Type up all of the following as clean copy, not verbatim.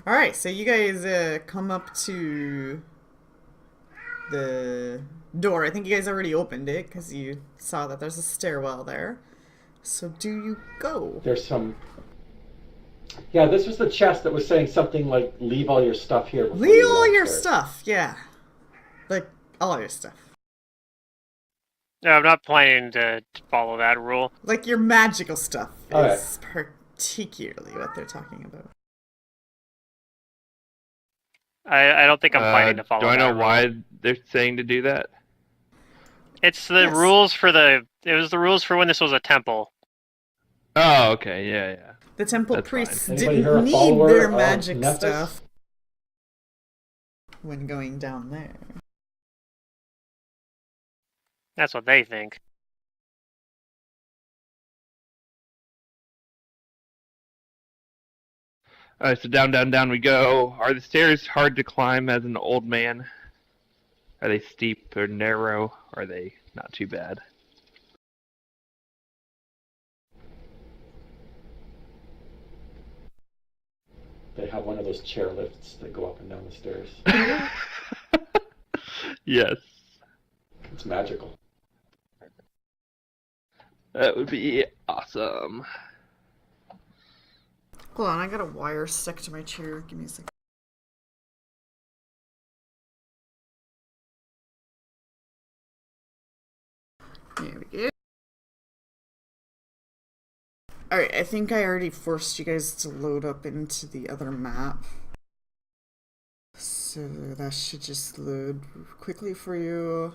Alright, so you guys come up to the door. I think you guys already opened it because you saw that there's a stairwell there. So do you go? There's some. Yeah, this was the chest that was saying something like, leave all your stuff here before Leave you go all your downstairs. stuff, yeah. Like, all your stuff. No, I'm not planning to follow that rule. Like, your magical stuff Okay. is particularly what they're talking about. I don't think I'm planning to Do follow I know that rule. why they're saying to do that? It's the Yes. rules for the. It was the rules for when this was a temple. Oh, okay, yeah. The temple That's fine. priests Anybody didn't here a need follower their of magic Nephis? stuff when going down there. That's what they think. Alright, so down we go. Are the stairs hard to climb as an old man? Are they steep or narrow? Are they not too bad? They have one of those chair lifts that go up and down the stairs. Yes, It's magical. that would be awesome. Hold on, I got a wire stuck to my chair. Give me a second. There we go. Alright, I think I already forced you guys to load up into the other map. So that should just load quickly for you.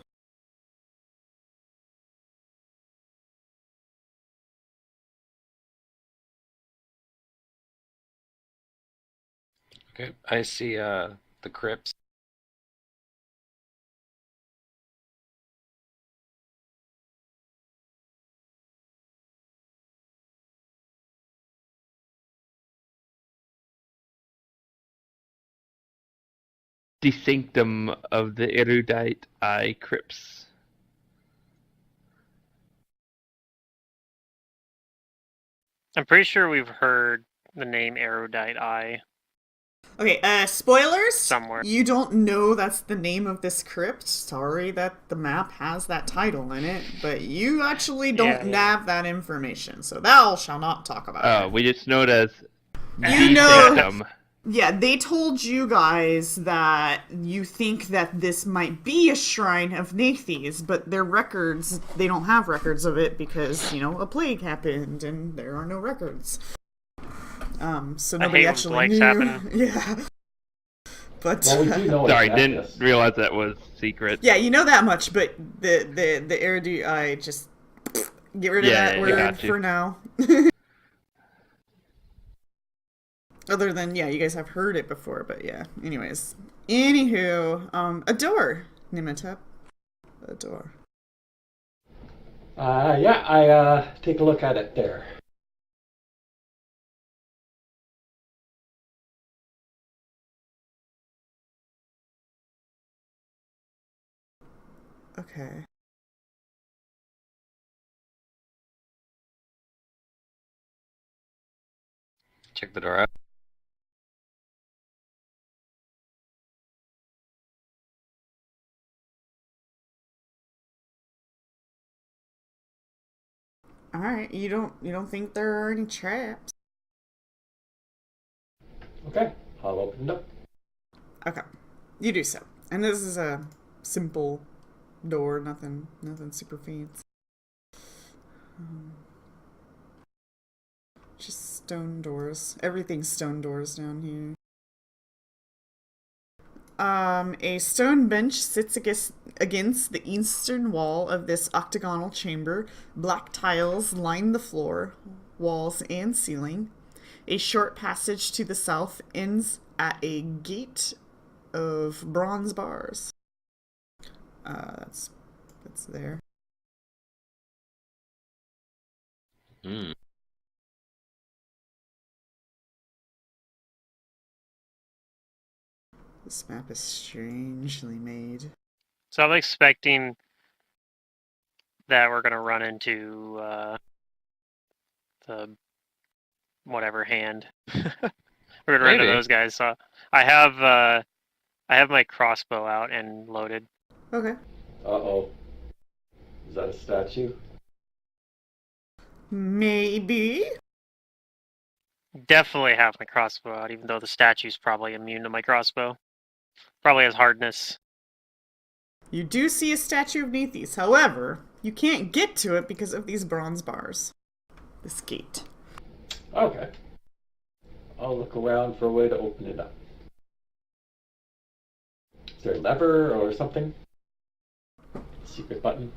Okay, I see the crypts. The sanctum of the erudite eye crypts. I'm pretty sure we've heard the name Erudite Eye Okay, spoilers? somewhere. You don't know that's the name of this crypt. Sorry that the map has that title in it, but you actually don't Yeah. have that information, so thou shall not talk about it. We just know it as You the know- sanctum. Yeah, they told you guys that you think that this might be a shrine of Nathes, but their records, they don't have records of it because, a plague happened and there are no records. So I nobody hate when actually plagues knew. happen. Yeah. But Well, we do know Sorry, it's didn't Nephis. realize that was secret. yeah, you know that much, but the erudite I just get rid of Yeah, that you word got to. for now. Other than, yeah, you guys have heard it before, but yeah. Anyways. Anywho, a door, Nimatep. A door. Yeah, I take a look at it there. Okay. Check the door out. Alright, you don't think there are any traps? Okay, I'll open it up. Okay. You do so. And this is a simple door, nothing super fancy. Just stone doors. Everything's stone doors down here. A stone bench sits against the eastern wall of this octagonal chamber. Black tiles line the floor, walls, and ceiling. A short passage to the south ends at a gate of bronze bars. That's there. Hmm. This map is strangely made. So I'm expecting that we're gonna run into the whatever hand. We're gonna run into Maybe. those guys. So I have my crossbow out and loaded. Okay. Uh-oh. Is that a statue? Maybe. Definitely have my crossbow out, even though the statue's probably immune to my crossbow. Probably has hardness. You do see a statue of Neithys. However, you can't get to it because of these bronze bars. This gate. Okay. I'll look around for a way to open it up. Is there a lever or something? Secret button?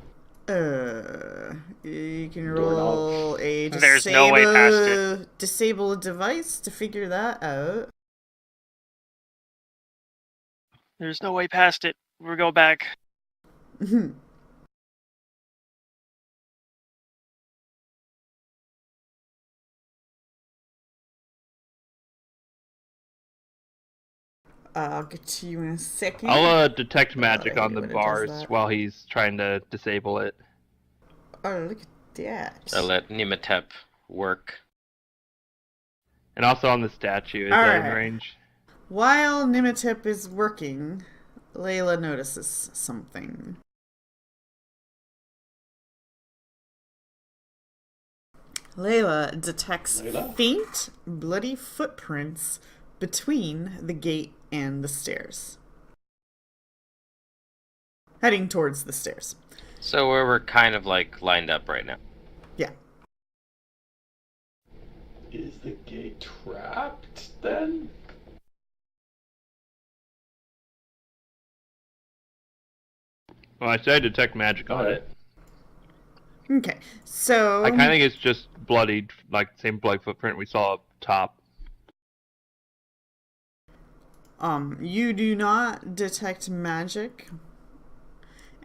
You can Doorknob. roll a There's no way past it. disable a device to figure that out. There's no way past it. We'll go back. I'll get to you in a second. I'll detect magic I on hate the when it does bars that. while he's trying to disable it. Oh, look at that. I'll let Nimatep work. And also on the statue, is All that in right. range? While Nimatip is working, Layla notices something. Layla detects Layla? faint, bloody footprints between the gate and the stairs. Heading towards the stairs. So we're kind of like lined up right now. Yeah. Is the gate trapped then? Well, I said detect magic on Alright. it. Okay, so I kind of think it's just bloodied, like the same blood footprint we saw up top. you do not detect magic,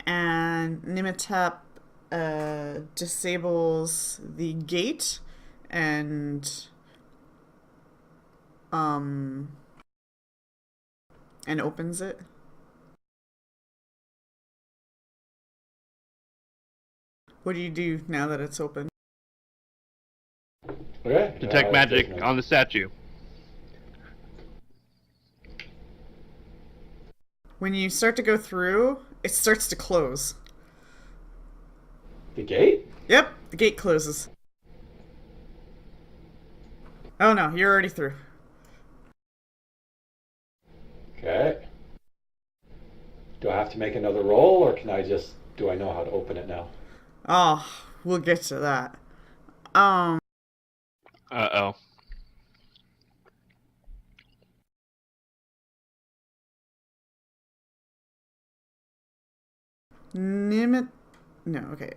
and Nimatep disables the gate and opens it. What do you do now that it's open? Okay. Detect magic on the statue. When you start to go through, it starts to close. The gate? Yep, the gate closes. Oh no, you're already through. Okay. Do I have to make another roll, or can I just... Do I know how to open it now? Oh, we'll get to that. Uh-oh. No, okay,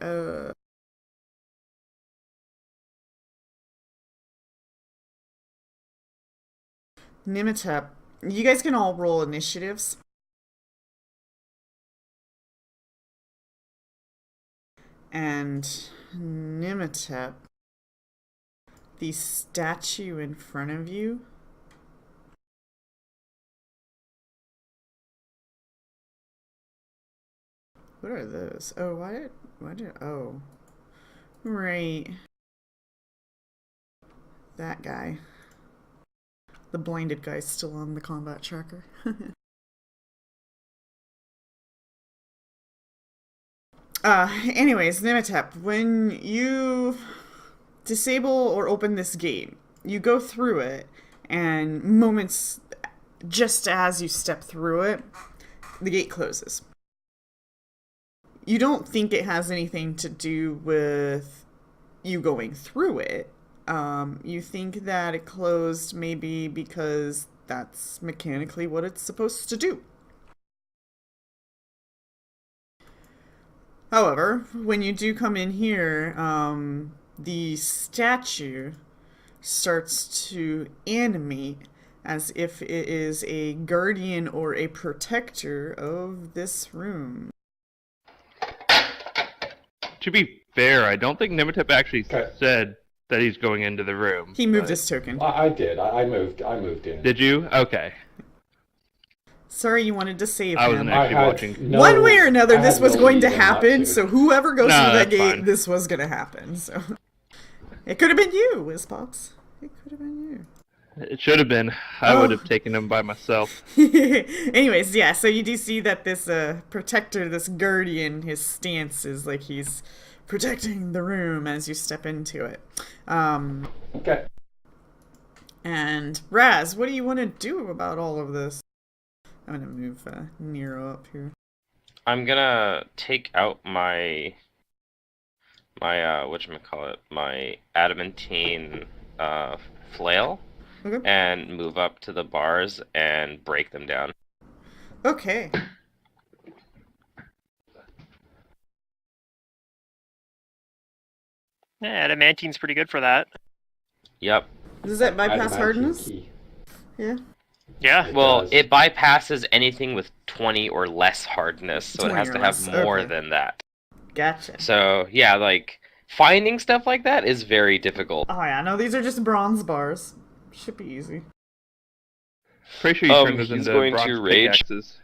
Nimatep, you guys can all roll initiatives. And Nimatep, the statue in front of you. What are those? Oh, oh. Right. That guy. The blinded guy's still on the combat tracker. Anyways, Nimatep, when you disable or open this gate, you go through it, and moments just as you step through it, the gate closes. You don't think it has anything to do with you going through it. You think that it closed maybe because that's mechanically what it's supposed to do. However, when you do come in here, the statue starts to animate as if it is a guardian or a protector of this room. To be fair, I don't think Nimatip actually Okay. said that he's going into the room. He moved but- his token. I did. I moved in. Did you? Okay. Sorry, you wanted to save I him. wasn't actually had watching. no- One way or another, I this had was no going to reason not happen, to. so whoever goes No, through that that's gate, fine. this was going to happen. So it could have been you, Wizpops. It could have been you. It should have been. I Oh. would have taken him by myself. Anyways, yeah, so you do see that this protector, this guardian, his stance is like he's protecting the room as you step into it. Okay. And Raz, what do you want to do about all of this? I'm gonna move Nero up here. I'm gonna take out my whatchamacallit, my adamantine flail, Okay. and move up to the bars and break them down. Okay. Yeah, adamantine's pretty good for that. Yep. Does that bypass Adamantine hardness? key. Yeah. Yeah. It Well, does. it bypasses anything with 20 or less hardness, so it 20 has or to have less, more okay. than that. Gotcha. So, yeah, like, finding stuff like that is very difficult. Oh yeah, no, these are just bronze bars. Should be easy. Pretty sure you turned those He's into going bronze to rage. pickaxes.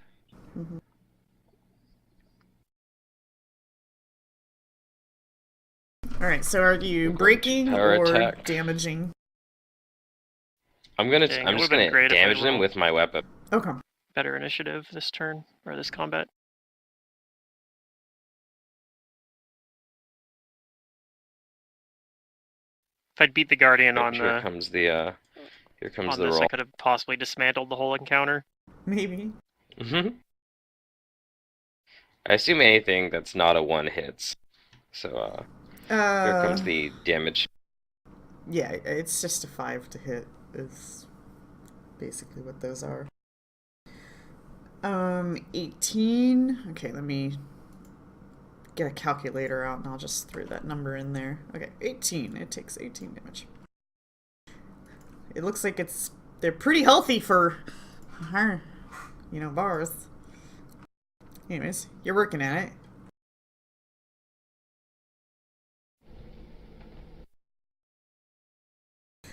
Alright, so are you We're going to breaking power or attack. damaging? I'm Dang, just it gonna would've been great if I damage them rolled. with my weapon. Okay. Better initiative this turn, or this combat. If I'd beat the Guardian on Here the comes the on the this, I roll. could have possibly dismantled the whole encounter. Maybe. I assume anything that's not a one hits. So here comes the damage. Yeah, it's just a 5 to hit is basically what those are. 18. Okay, let me get a calculator out and I'll just throw that number in there. Okay, 18. It takes 18 damage. It looks like they're pretty healthy for, bars. Anyways, you're working at it.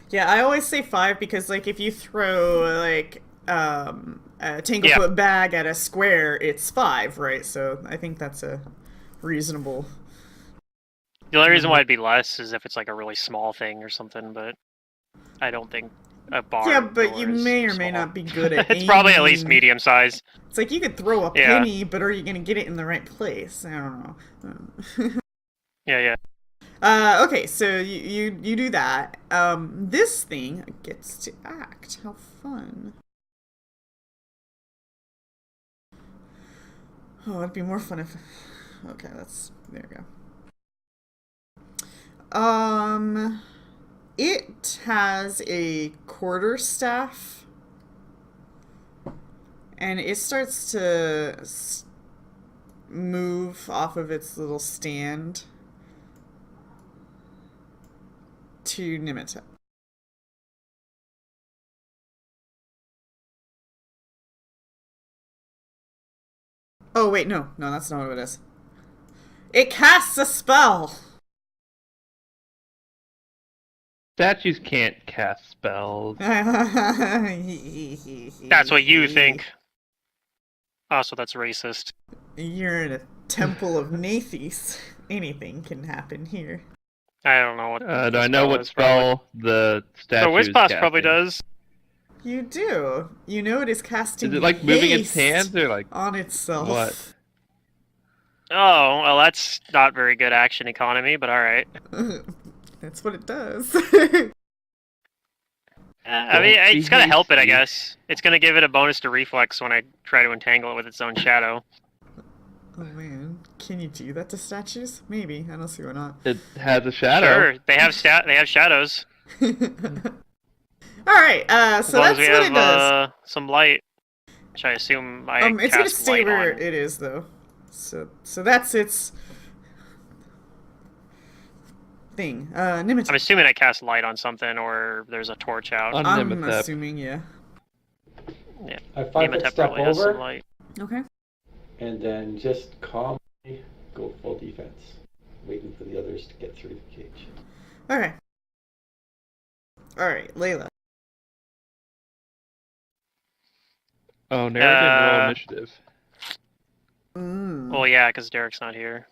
Yeah, I always say 5 because, like, if you throw, like, a Tanglefoot bag at a square, it's 5, right? So I think that's a reasonable... The only reason why it'd be less is if it's like a really small thing or something, but I don't think a bar. Yeah, but door you is may or may small. not be good at It's probably at least aiming. medium size. It's like you could throw a Yeah. penny, but are you going to get it in the right place? I don't know. Yeah. Okay, so you do that. This thing gets to act. How fun. Oh, it'd be more fun if... Okay, there we go. It has a quarterstaff. And it starts to move off of its little stand to Nimitep. Oh, wait, no, that's not what it is. It casts a spell! Statues can't cast spells. That's what you think. Oh, so that's racist. You're in a temple of Nathis. Anything can happen here. I don't know what. Do I know what spell the statue So is Wizboss probably casting? does. You do. You know it is casting Is it like moving its haste hands or like on itself. what? Oh, well, that's not very good action economy, but all right. That's what it does. I mean, Don't be it's gonna help it, I hasty. guess. It's gonna give it a bonus to reflex when I try to entangle it with its own shadow. Oh man, can you do that to statues? Maybe. I don't see why not. It has a shadow. Sure, they have shadows. All right. As So long that's as we what have it does. some light, which I assume I It's gonna cast stay light where on. it is though. So that's its thing. Nimitep. I'm assuming I cast light on something, or there's a torch out. On I'm Nimitep. assuming, yeah. Yeah, I 5-foot Nimitep step probably has some over, light. Okay. and then just calmly go full defense, waiting for the others to get through the cage. Okay. All right, Layla. Oh, Nero didn't roll Uh, initiative. Well, yeah, because Derek's not here.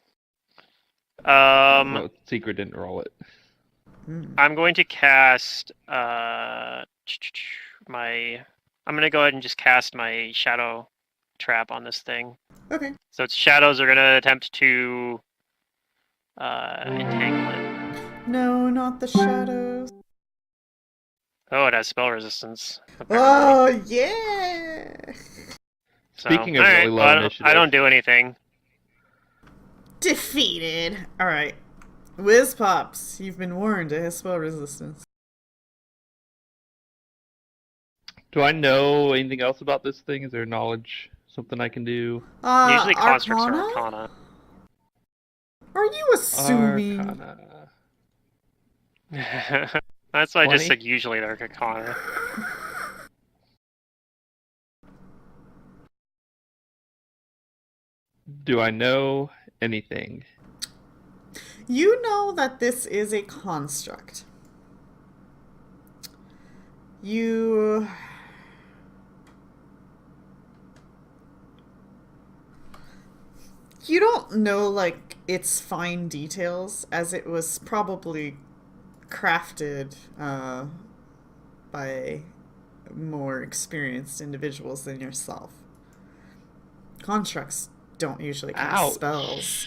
No, Secret didn't roll it. I'm going to cast I'm going to go ahead and just cast my shadow trap on this thing. Okay. So its shadows are going to attempt to entangle it. No, not the shadows. Oh, it has spell resistance. Apparently. Oh, yeah! So, Speaking of alright, really low well, initiative, I don't do anything. Defeated! Alright. Whiz Pops, you've been warned it has spell resistance. do I know anything else about this thing? Is there knowledge? Something I can do? Usually constructs Arcana? are Arcana. Are you assuming? Arcana. That's why I 20? just said usually they're Arcana. Do I know anything? You know that this is a construct. You don't know, like, its fine details, as it was probably crafted by more experienced individuals than yourself. Constructs don't usually cast spells.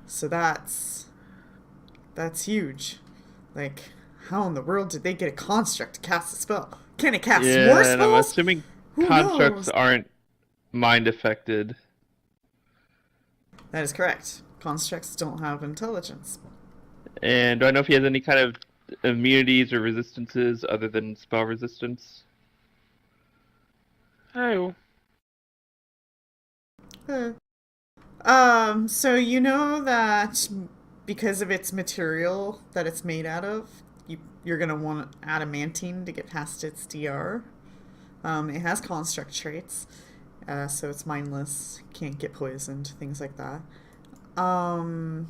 So that's huge. Like, how in the world did they get a construct to cast a spell? Can it cast more spells? And I'm assuming Who constructs knows? aren't mind affected. That is correct. Constructs don't have intelligence. And do I know if he has any kind of immunities or resistances other than spell resistance? Oh. So you know that because of its material that it's made out of, you're gonna want adamantine to get past its DR. It has construct traits, so it's mindless, can't get poisoned, things like that. Some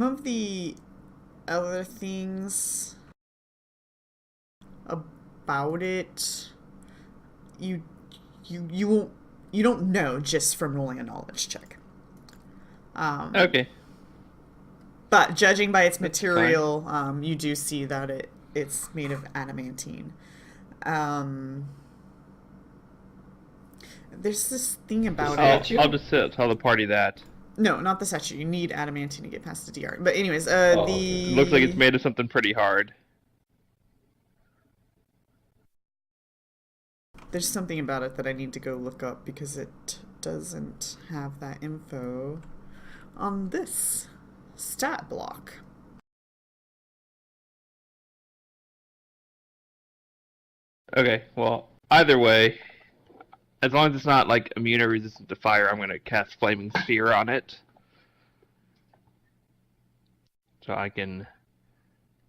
of the other things about it, you don't know just from rolling a knowledge check. Okay. But judging by its material, you do see that it's made of adamantine. There's this thing about it. I'll just tell the party that. No, not the statue. You need adamantine to get past the DR. But anyways, It looks like it's made of something pretty hard. There's something about it that I need to go look up because it doesn't have that info on this stat block. Okay, well, either way, as long as it's not like immune or resistant to fire, I'm going to cast Flaming Sphere on it. So I can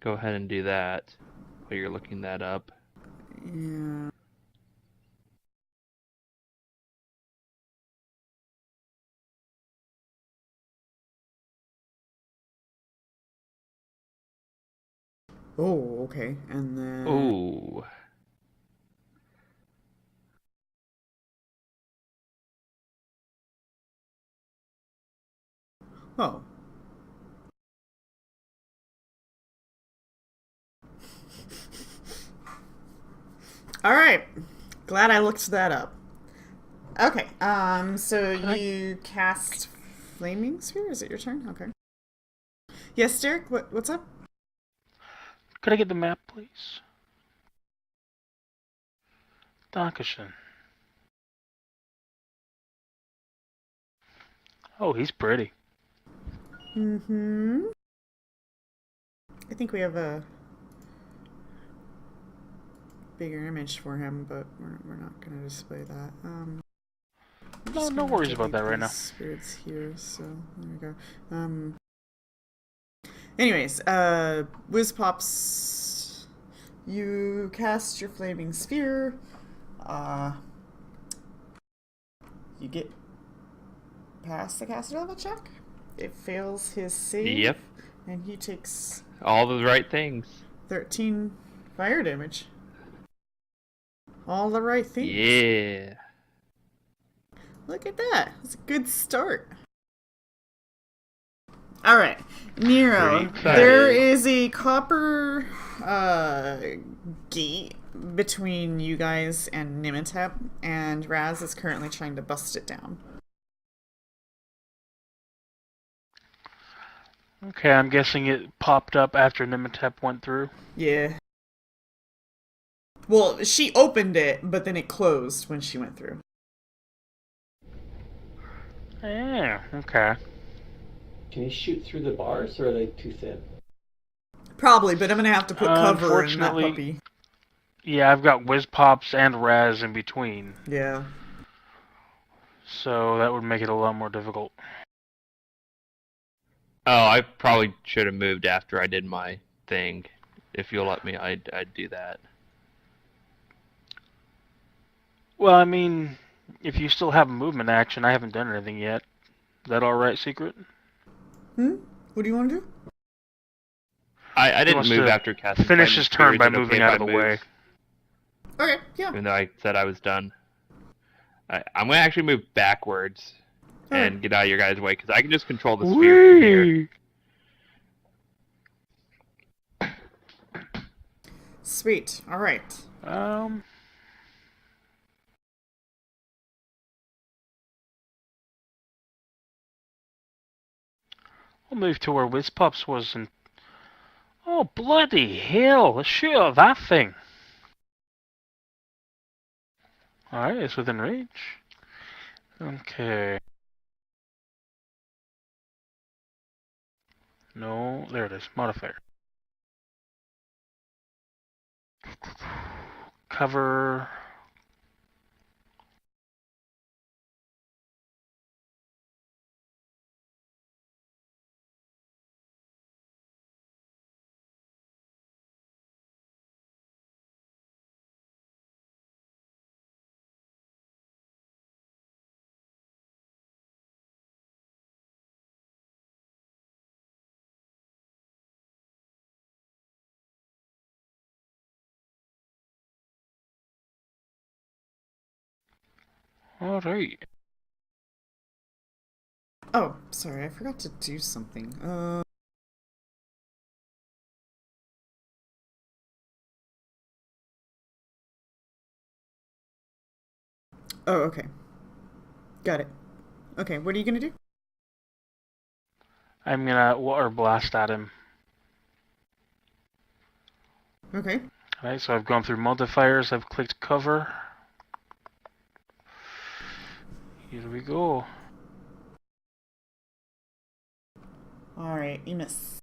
go ahead and do that while you're looking that up. Yeah. Oh, okay. And then... Ooh. Oh. All right. Glad I looked that up. Okay. So you cast Flaming Sphere? Is it your turn? Okay. Yes, Derek? What's up? Could I get the map, please? Dankeschön. Oh, he's pretty. Mm-hmm. I think we have a bigger image for him, but we're not going to display that. No worries about that right now. Spirits here, so there we go. Anyways, Whiz Pops, you cast your Flaming Sphere. You get past the caster level check. It fails his save. Yep. And he takes All the right things. 13 fire damage. All the right things. Yeah. Look at that. It's a good start. All right, Nero. Pretty excited. There is a copper gate between you guys and Nimitep, and Raz is currently trying to bust it down. Okay, I'm guessing it popped up after Nimitep went through. Yeah. Well, she opened it, but then it closed when she went through. Yeah, okay. Can you shoot through the bars, or are they too thin? Probably, but I'm gonna have to put cover in that Unfortunately- puppy. Yeah, I've got Whiz Pops and Raz in between, Yeah. so that would make it a lot more difficult. Oh, I probably should have moved after I did my thing. If you'll let me, I'd do that. Well, I mean, if you still have a movement action, I haven't done anything yet. Is that alright, Secret? What do you want to do? I didn't wants move to after casting. finish Flame his of turn Fear. by Is it okay moving if out I of the move? way. Okay, yeah. Even though I said I was done. I'm gonna actually move backwards and get out of your guys' way because I can just control the sphere from here. Whee! Sweet. All right. I'll move to where Whiz Pops was and... Oh, bloody hell! Let's shoot at that thing! Alright, it's within reach. Okay. No, there it is. Modifier. Cover... Alright. Oh, sorry, I forgot to do something. Oh, okay. Got it. Okay, what are you gonna do? I'm gonna water blast at him. Okay. Alright, so I've gone through modifiers, I've clicked cover. Here we go. All right, you miss.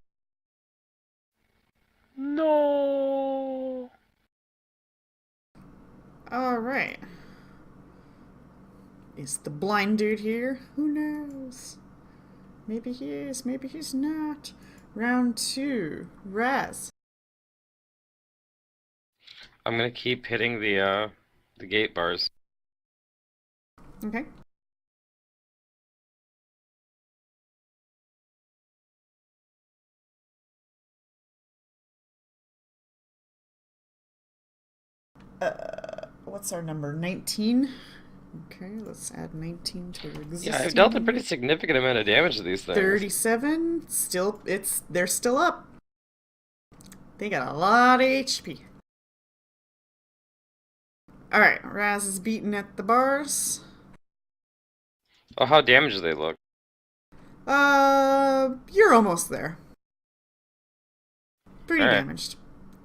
No. All right. Is the blind dude here? Who knows? Maybe he is, maybe he's not. Round 2. Raz. I'm gonna keep hitting the gate bars. Okay. What's our number? 19? Okay, let's add 19 to our existing. Yeah, I've dealt a pretty significant amount of damage to these things. 37. Still, they're still up. They got a lot of HP. Alright, Raz is beaten at the bars. Oh, how damaged do they look? You're almost there. Pretty All right. damaged.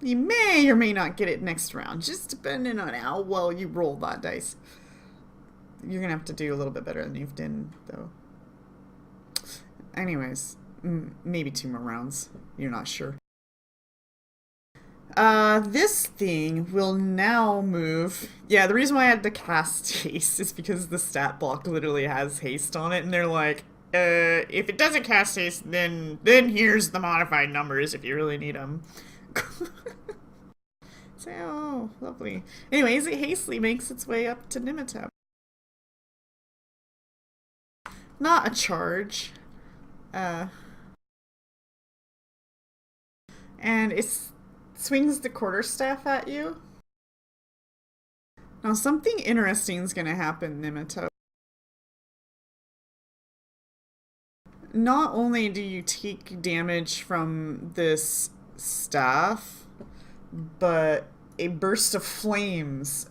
You may or may not get it next round, just depending on how well you roll that dice. You're gonna have to do a little bit better than you've done, though. Anyways, maybe 2 more rounds. You're not sure. This thing will now move. Yeah, the reason why I had to cast haste is because the stat block literally has haste on it, and they're like, if it doesn't cast haste, then here's the modified numbers if you really need them. So, oh, lovely. Anyways, it hastily makes its way up to Nimitep. Not a charge. And it swings the quarterstaff at you. Now, something interesting is going to happen, Nimitep. not only do you take damage from this staff, but a burst of flames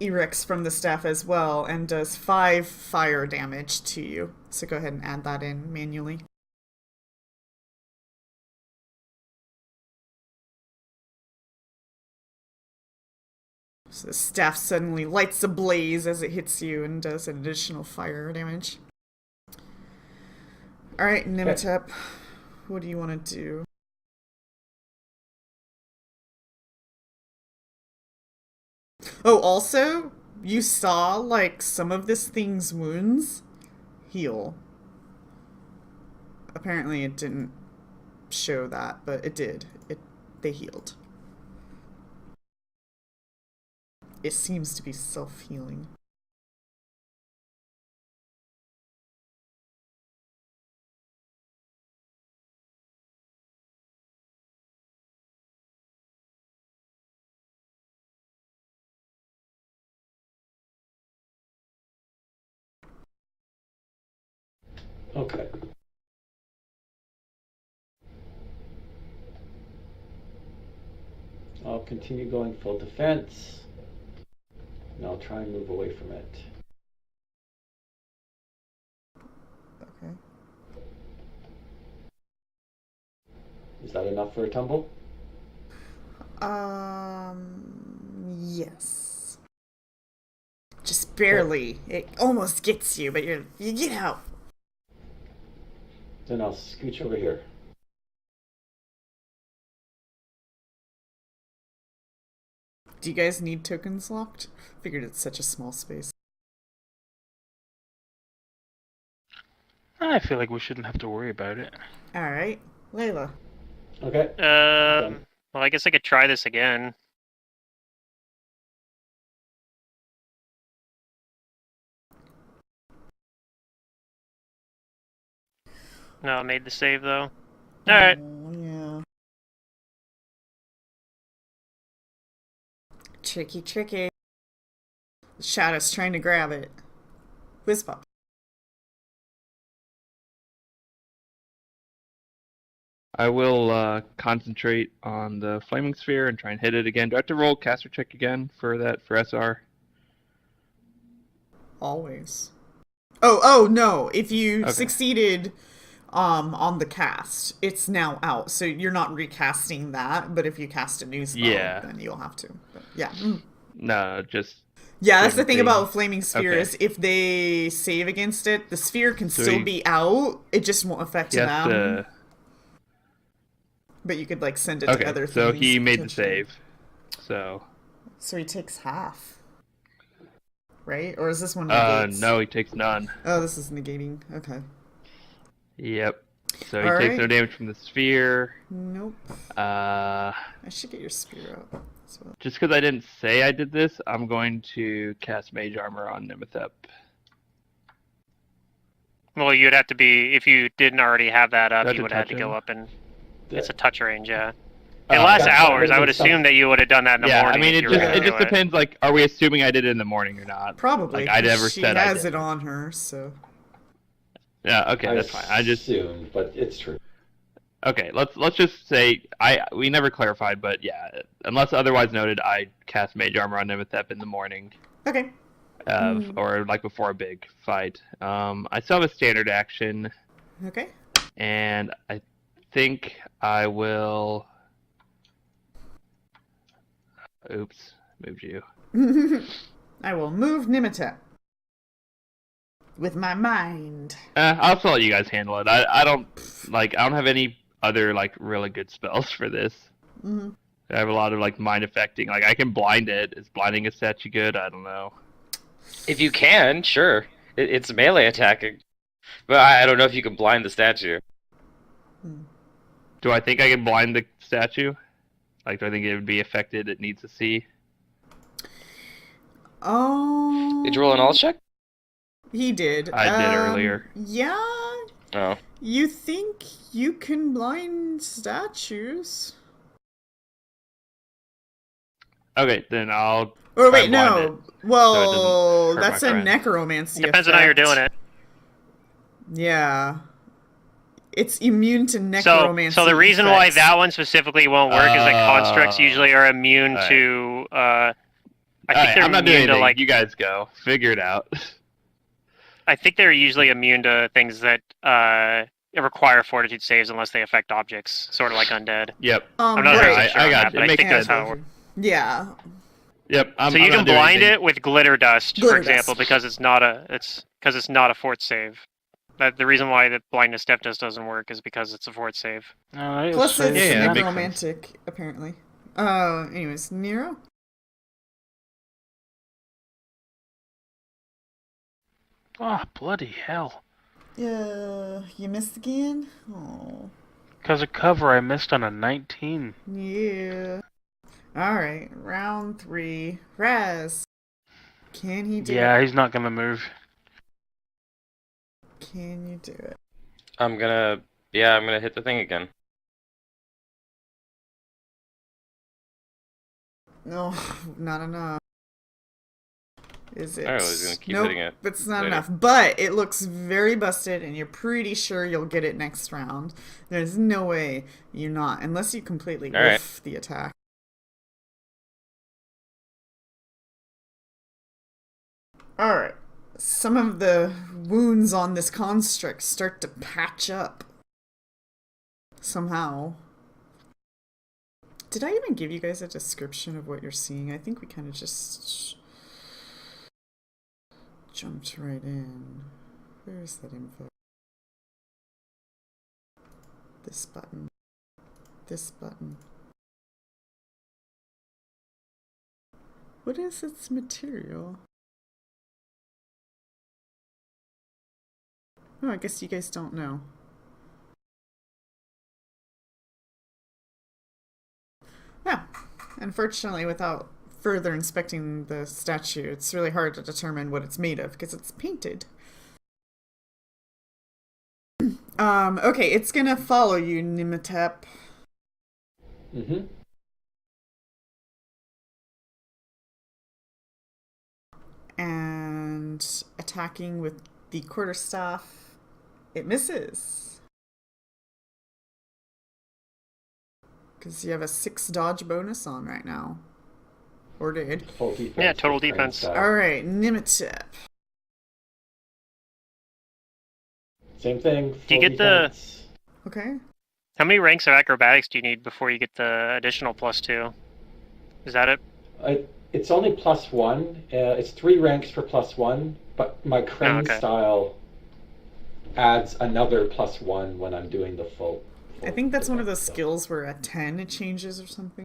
erects from the staff as well and does 5 fire damage to you. So go ahead and add that in manually. So the staff suddenly lights ablaze as it hits you and does an additional fire damage. Alright, Nimitep, what do you want to do? Oh, also, you saw, like, some of this thing's wounds heal. Apparently it didn't show that, but it did. They healed. It seems to be self-healing. Okay. I'll continue going full defense. And I'll try and move away from it. Okay. Is that enough for a tumble? Yes. Just barely. It almost gets you, but you get out. Then I'll scooch over here. Do you guys need tokens locked? Figured it's such a small space. I feel like we shouldn't have to worry about it. Alright. Layla. Okay. Well, I guess I could try this again. No, I made the save though. Alright. Oh, yeah. Tricky, tricky. The Shadow's trying to grab it. Whizpop. I will concentrate on the flaming sphere and try and hit it again. Do I have to roll caster check again for that for SR? Always. Oh no. If you Okay. succeeded on the cast, it's now out. So you're not recasting that, but if you cast a new spell, then you'll have to. But yeah. No, just... Yeah, that's the Flaming thing thing. about Flaming Sphere Okay. is if they save against it, the sphere can So still he- be out. It just won't affect He has them. to... But you could like send it to other Okay, things. so he made the potentially. save. So... So he takes half. Right? Or is this one negates? no, he takes none. Oh, this is negating. Okay. Yep. So he All takes right. no damage from the sphere. Nope. Uh... I should get your spear out. So, Just because I didn't say I did this, I'm going to cast Mage Armor on Nimithep. Well, you'd have to be, if you didn't already have that Do I up, have you to would have touch to go him? up and it's a touch range, yeah. Oh, It lasts that's hours. fine. I would assume that you would have done that in the Yeah, morning. I mean, if it you were just gonna it do just depends. Like, are we assuming I did it in the morning or not? probably. Like, I never she said I has did. it on her, so. Yeah. Okay, that's fine. I just assumed, but it's true. okay. Let's just say we never clarified, but yeah, unless otherwise noted, I cast Mage Armor on Nimithep in the morning, Okay. or like before a big fight. I still have a standard action, Okay. and I think I will. Oops, moved you. I will move Nimitep. With my mind. I'll still let you guys handle it. I don't have any other like really good spells for this. Mm-hmm. I have a lot of like mind affecting. Like I can blind it. Is blinding a statue good? I don't know. If you can, sure. It's melee attacking. But I don't know if you can blind the statue. Do I think I can blind the statue? Like, do I think it would be affected? It needs to see. Oh. Did you roll an all check? He did. I did earlier. Yeah. Oh. You think you can blind statues? Okay, then I'll. Or try wait, and blind no. it, Well, so it doesn't hurt that's my a friend. necromancy Depends on how you're effect. doing it. Yeah. It's immune to necromancy. So the reason why effects. that one specifically won't work is that constructs usually are immune Alright. to. I think Alright, they're I'm not doing immune to anything. like. You guys go. Figure it out. I think they're usually immune to things that require fortitude saves unless they affect objects, sort of like undead. Yep. I'm not right. really sure I on got that, you. but I It think makes that's sense. how it works. Yeah. Yep. So you can blind it with glitter dust, Glitter for example, dust. because it's not a fort save. The reason why the blindness step dust doesn't work is because it's a fort save. Plus, Plus, it's Yeah, makes necromantic, apparently. Anyways, Nero? oh, bloody hell. Yeah, you missed again? Oh, Because of cover, I missed on a 19. yeah. Alright, round 3. Raz. Can he do Yeah, it? he's not gonna move. Can you do it? I'm gonna hit the thing again. No, not enough. Is it? I was gonna keep nope, hitting it it's not later. enough. But it looks very busted, and you're pretty sure you'll get it next round. There's no way you're not, unless you completely All right. whiff the attack. Alright. Some of the wounds on this construct start to patch up. Somehow. Did I even give you guys a description of what you're seeing? I think we kind of just jumped right in. Where is that info? This button. This button. What is its material? Oh, I guess you guys don't know. Yeah. Unfortunately, without further inspecting the statue, it's really hard to determine what it's made of because it's painted. Okay, it's gonna follow you, Nimatep. Mm-hmm. And attacking with the quarterstaff, it misses. Because you have a 6 dodge bonus on right now. Or did. Full defense. Yeah, total with crane defense. style. Alright, Nimatep. Same thing. Do you full get the- defense. Okay. How many ranks of acrobatics do you need before you get the additional +2? Is that it? It's only +1. It's 3 ranks for +1, but my crane okay. style adds another +1 when I'm doing the full I think that's one of those defense, so. skills where at 10 it changes or something.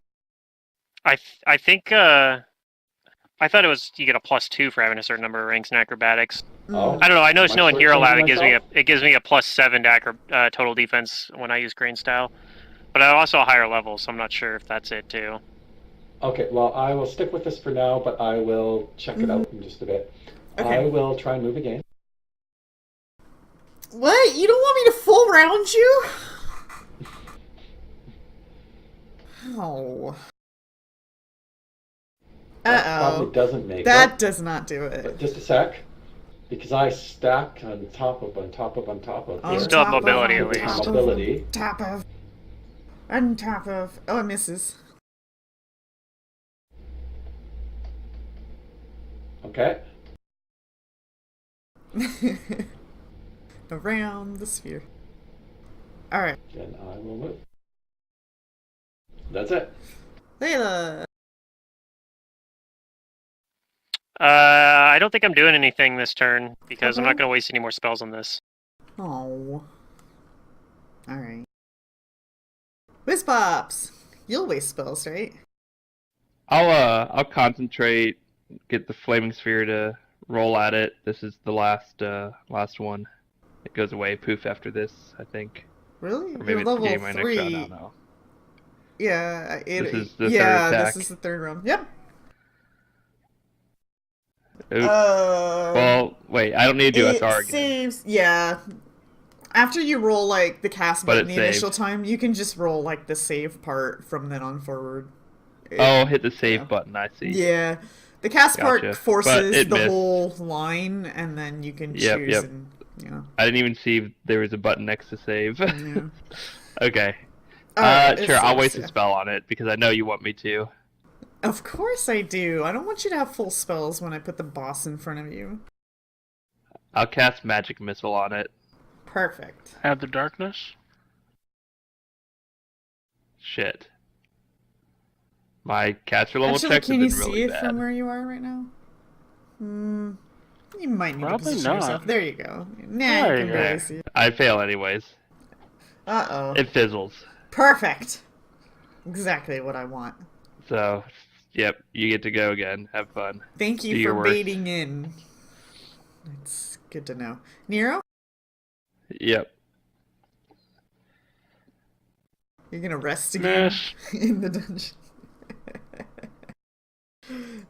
I think I thought it was you get a +2 for having a certain number of ranks in acrobatics. Oh. I don't know. I noticed Am I no in Hero Lab shortchanging it gives me a +7 to total defense when I use Crane Style, but I'm also a higher level, so I'm not sure if that's it too. Okay, well, I will stick with this for now, but I will check it out in just a bit. Okay. I will try and move again. What? You don't want me to full round you? Oh. That Uh-oh. probably doesn't make That it. does not do But it. just a sec. Because I stack on top of, on top of, on top of. On here. still have top of, mobility, on at least. top of, Mobility. on top of. On top of. Oh, it misses. Okay. Around the sphere. Alright. Then I will move. That's it. Layla. I don't think I'm doing anything this turn because I'm Okay. not going to waste any more spells on this. Oh. Alright. Whiz Pops! You'll waste spells, right? I'll concentrate, get the flaming sphere to roll at it. This is the last one. It goes away poof after this, I think. Really? Or maybe You're it's the level beginning of my next 3. round, I don't know. Yeah, This is the yeah, third attack. this is the third round. Yep. Oops. Well, wait, I don't need to do it SR again. saves. Yeah. After you roll like the cast But button it the initial saves. time, you can just roll like the save part from then on forward. Oh, hit the save yeah. button, I see. Yeah. The cast Gotcha. part But forces it the missed. whole line, and then you can Yep, choose yep. and Yeah. I didn't even see if there was a button next to save. Yeah. Okay. Alright, it Sure, I'll saves, waste yeah. a spell on it because I know you want me to. Of course I do. I don't want you to have full spells when I put the boss in front of you. I'll cast Magic Missile on it. Perfect. Add the darkness. Shit. My caster level Actually, checks have can you been see really it bad. from where you are right now? You might need Probably to position not. yourself. There you go. Nah, There you can you barely go. see it. I fail anyways. Uh-oh. It fizzles. Perfect. Exactly what I want. So, yep, you get to go again. Have fun. Thank you Do for your worst. baiting in. It's good to know. Nero, Yep. you're gonna rest again Miss. in the dungeon.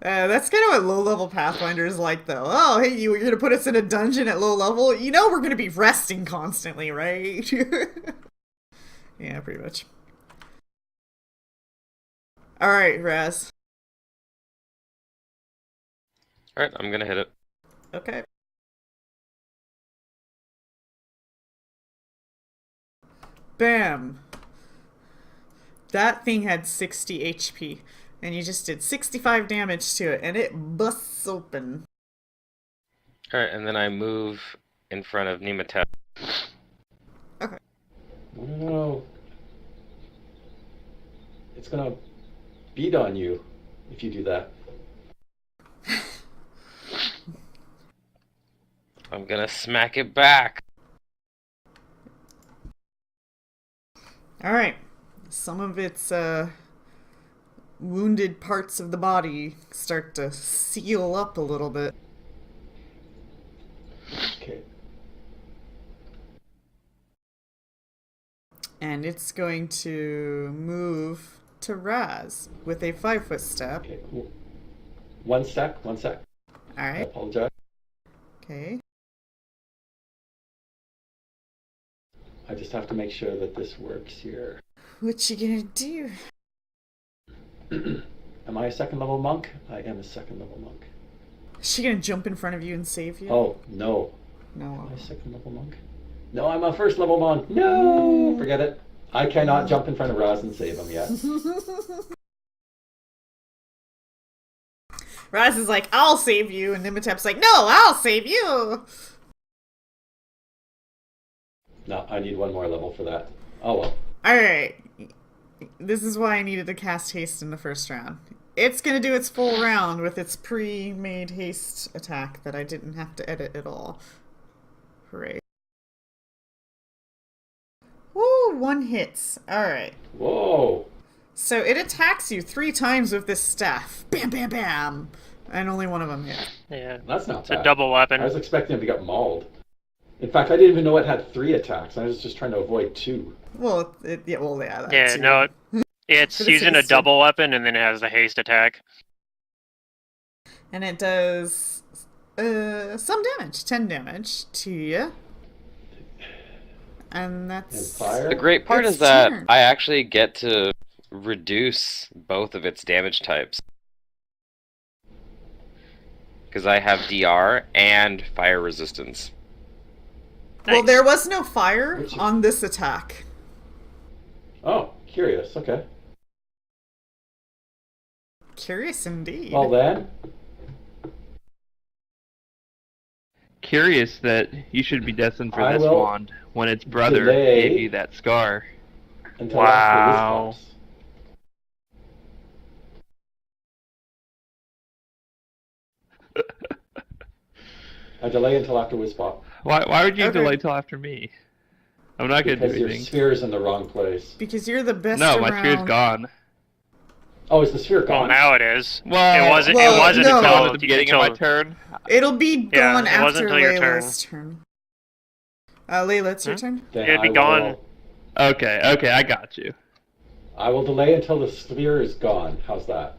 That's kind of what low-level Pathfinder is like, though. Oh, hey, you're gonna put us in a dungeon at low level? You know we're gonna be resting constantly, right? Yeah, pretty much. Alright, Raz. Alright, I'm gonna hit it. Okay. Bam. That thing had 60 HP, and you just did 65 damage to it, and it busts open. Alright, and then I move in front of Nematep. No. It's gonna beat on you if you do that. I'm gonna smack it back. Alright. Some of its wounded parts of the body start to seal up a little bit. Okay. And it's going to move to Raz with a 5-foot step. Okay. Cool. One sec. I Alright. apologize. Okay. I just have to make sure that this works here. What you gonna do? Am I a second level monk? I am a second level monk. Is she gonna jump in front of you and save you? Oh, no. Am No. I a second level monk? No, I'm a first level monk. No! Forget it. I cannot jump in front of Raz and save him yet. Raz is like, I'll save you, and Nimatep's like, no, I'll save you! No, I need one more level for that. Oh well. Alright. This is why I needed to cast haste in the first round. It's gonna do its full round with its pre-made haste attack that I didn't have to edit at all. Hooray. Woo, 1 hits. Alright. Whoa! So it attacks you 3 times with this staff. Bam, bam, bam! And only one of them hit. Yeah. That's not It's bad. a double weapon. I was expecting him to get mauled. In fact, I didn't even know it had 3 attacks. I was just trying to avoid 2. Well, yeah, that Yeah, too. no, it's But it's using a hasted. double weapon and then it has the haste attack. And it does some damage, 10 damage to you. And that's... And fire? The great part It's is that turn. I actually get to reduce both of its damage types. Because I have DR and fire resistance. Well, Nice. there was no fire Which- on this attack. Oh, curious. Okay. Curious indeed. Well then, Curious that you should be destined for I this will wand when its brother delay- gave you that scar. until Wow. after this pops. I delay until after Whiz Pop. Why would you Okay. delay till after me? I'm not gonna do Because your anything. sphere is in the wrong place. Because you're the best No, around. my spear's gone. Oh, is the sphere Well, gone? now it is. Well, It wasn't. well, it wasn't no. until at the beginning of my turn. It'll be Yeah, gone it wasn't after until your Layla's turn. Layla, it's your turn? Then It'd be I gone. will- Okay, I got you. I will delay until the sphere is gone. How's that?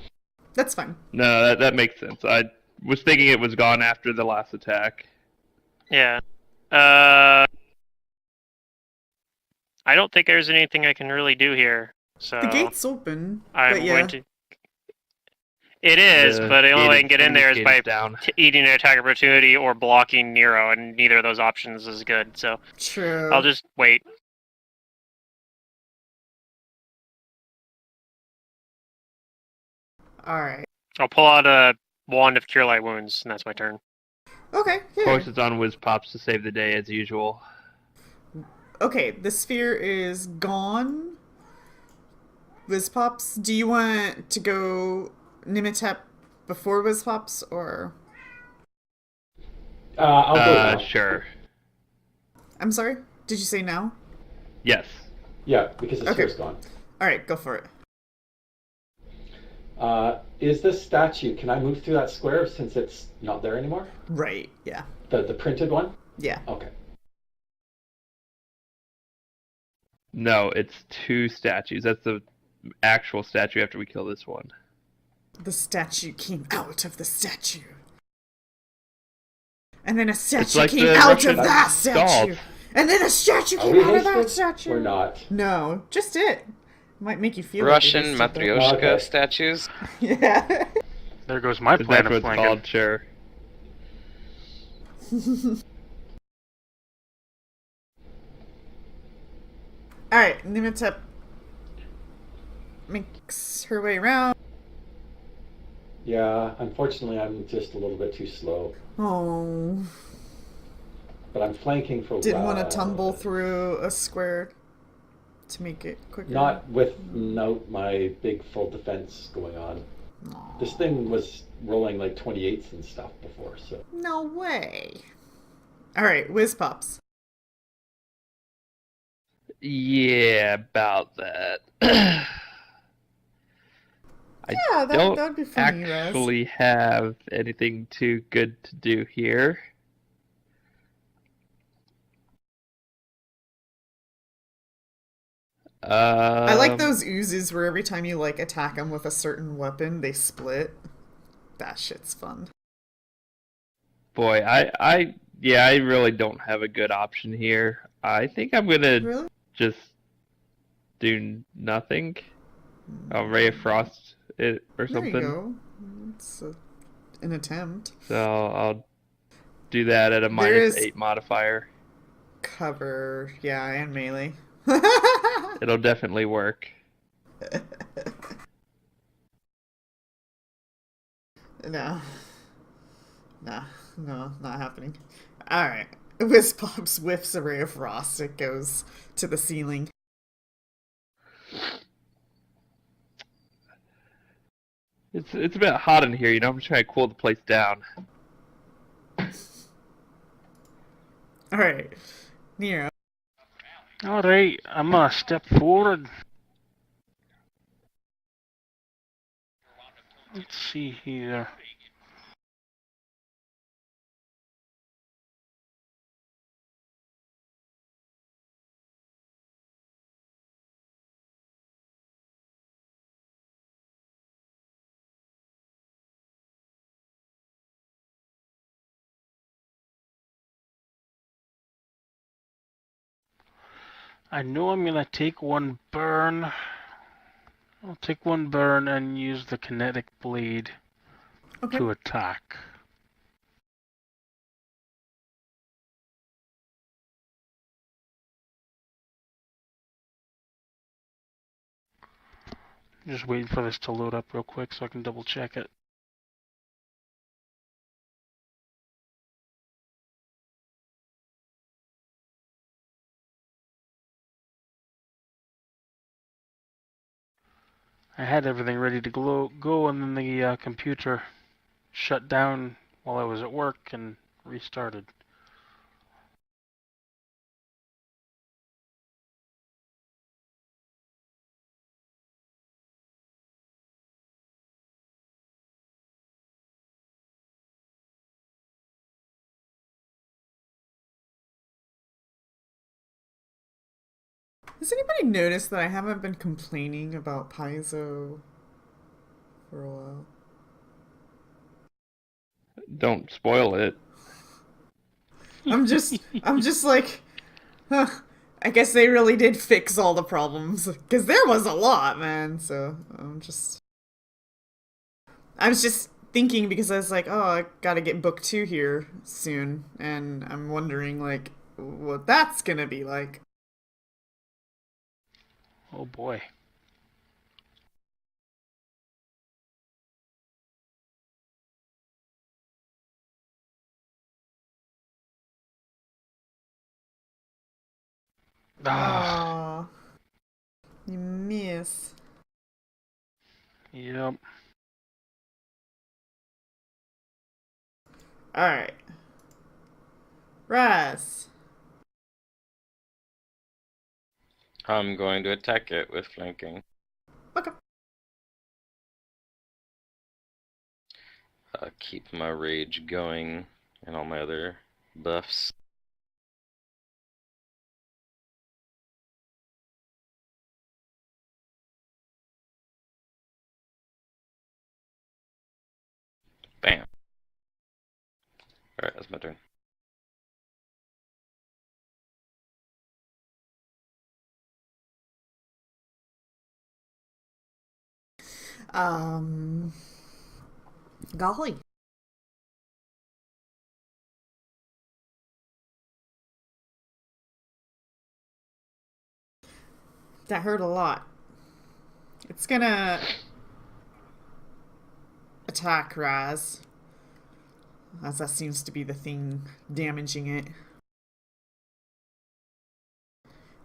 That's fine. No, that makes sense. I was thinking it was gone after the last attack. Yeah. I don't think there's anything I can really do here. So The gate's open. I'm but yeah. going to. It is, The but the only way I can get in there is gate by down. eating an attack opportunity or blocking Nero, and neither of those options is good. So True. I'll just wait. Alright. I'll pull out a wand of Cure Light Wounds, and that's my turn. Okay, Of yeah. course, it's on Wiz Pops to save the day as usual. Okay, the sphere is gone. Whizpops, do you want to go Nimitep before Whizpops, or... I'll go now. Sure. I'm sorry? Did you say now? Yes. Yeah, because the Okay. sphere's gone. Alright, go for it. Is this statue, can I move through that square since it's not there anymore? Right, yeah. The printed one? Yeah. Okay. No, it's 2 statues. That's the actual statue after we kill this one. The statue came out of the statue. And then a statue like came the out Russian of that statue. dolls. And then a statue Are came we out of that hasted statue. or not? No, just it. Might make you feel Russian like you're Matryoshka Okay. statues. Yeah. There goes my But plan that's of what it's flanking. called, sure. Alright, Nimitep makes her way around. Yeah, unfortunately I'm just a little bit too slow. Oh, But I'm flanking for didn't want to tumble through a square to make it quicker. Not without my big full defense going on. Aw. This thing was rolling like 28s and stuff before, so. No way. Alright, Whizpops. Yeah, about that. I Yeah, don't that'd be funny, Raz. actually have anything too good to do here. I like those oozes where every time you like attack them with a certain weapon, they split. That shit's fun. Boy, I really don't have a good option here. I think I'm gonna Really? just do nothing. I'll Ray of Frost it or There something. you go. It's an attempt. So I'll do that at a is- -8 modifier. Cover, yeah, and melee. It'll definitely work. No. Nah, no, not happening. Alright. Whizpops whiffs a ray of frost. It goes to the ceiling. It's a bit hot in here, you know. I'm just trying to cool the place down. Alright. Nero. Alright, I'm gonna step forward. Let's see here. I know I'm gonna take one burn. I'll take one burn and use the kinetic blade Okay. to attack. Just waiting for this to load up real quick so I can double check it. I had everything ready to go and then the computer shut down while I was at work and restarted. Has anybody noticed that I haven't been complaining about Paizo for a while? Don't spoil it. I'm just like, huh, I guess they really did fix all the problems. Because there was a lot, man, so I'm just... I was just thinking because I was like, oh, I gotta get book 2 here soon, and I'm wondering like what that's gonna be like. Oh boy. Ah. Oh, you miss. Yep. All right, Raz. I'm going to attack it with flanking. Okay. Keep my rage going and all my other buffs. Bam. Alright, that's my turn. Golly. That hurt a lot. It's gonna attack Raz, as that seems to be the thing damaging it.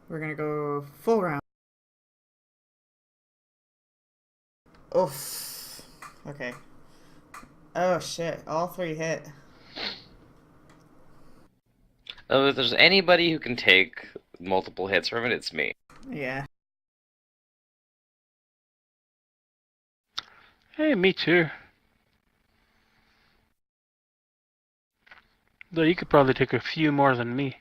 We're gonna go full round. Oof. Okay. Oh shit, all 3 hit. Oh, if there's anybody who can take multiple hits from it, it's me. Yeah. Hey, me too. Though you could probably take a few more than me.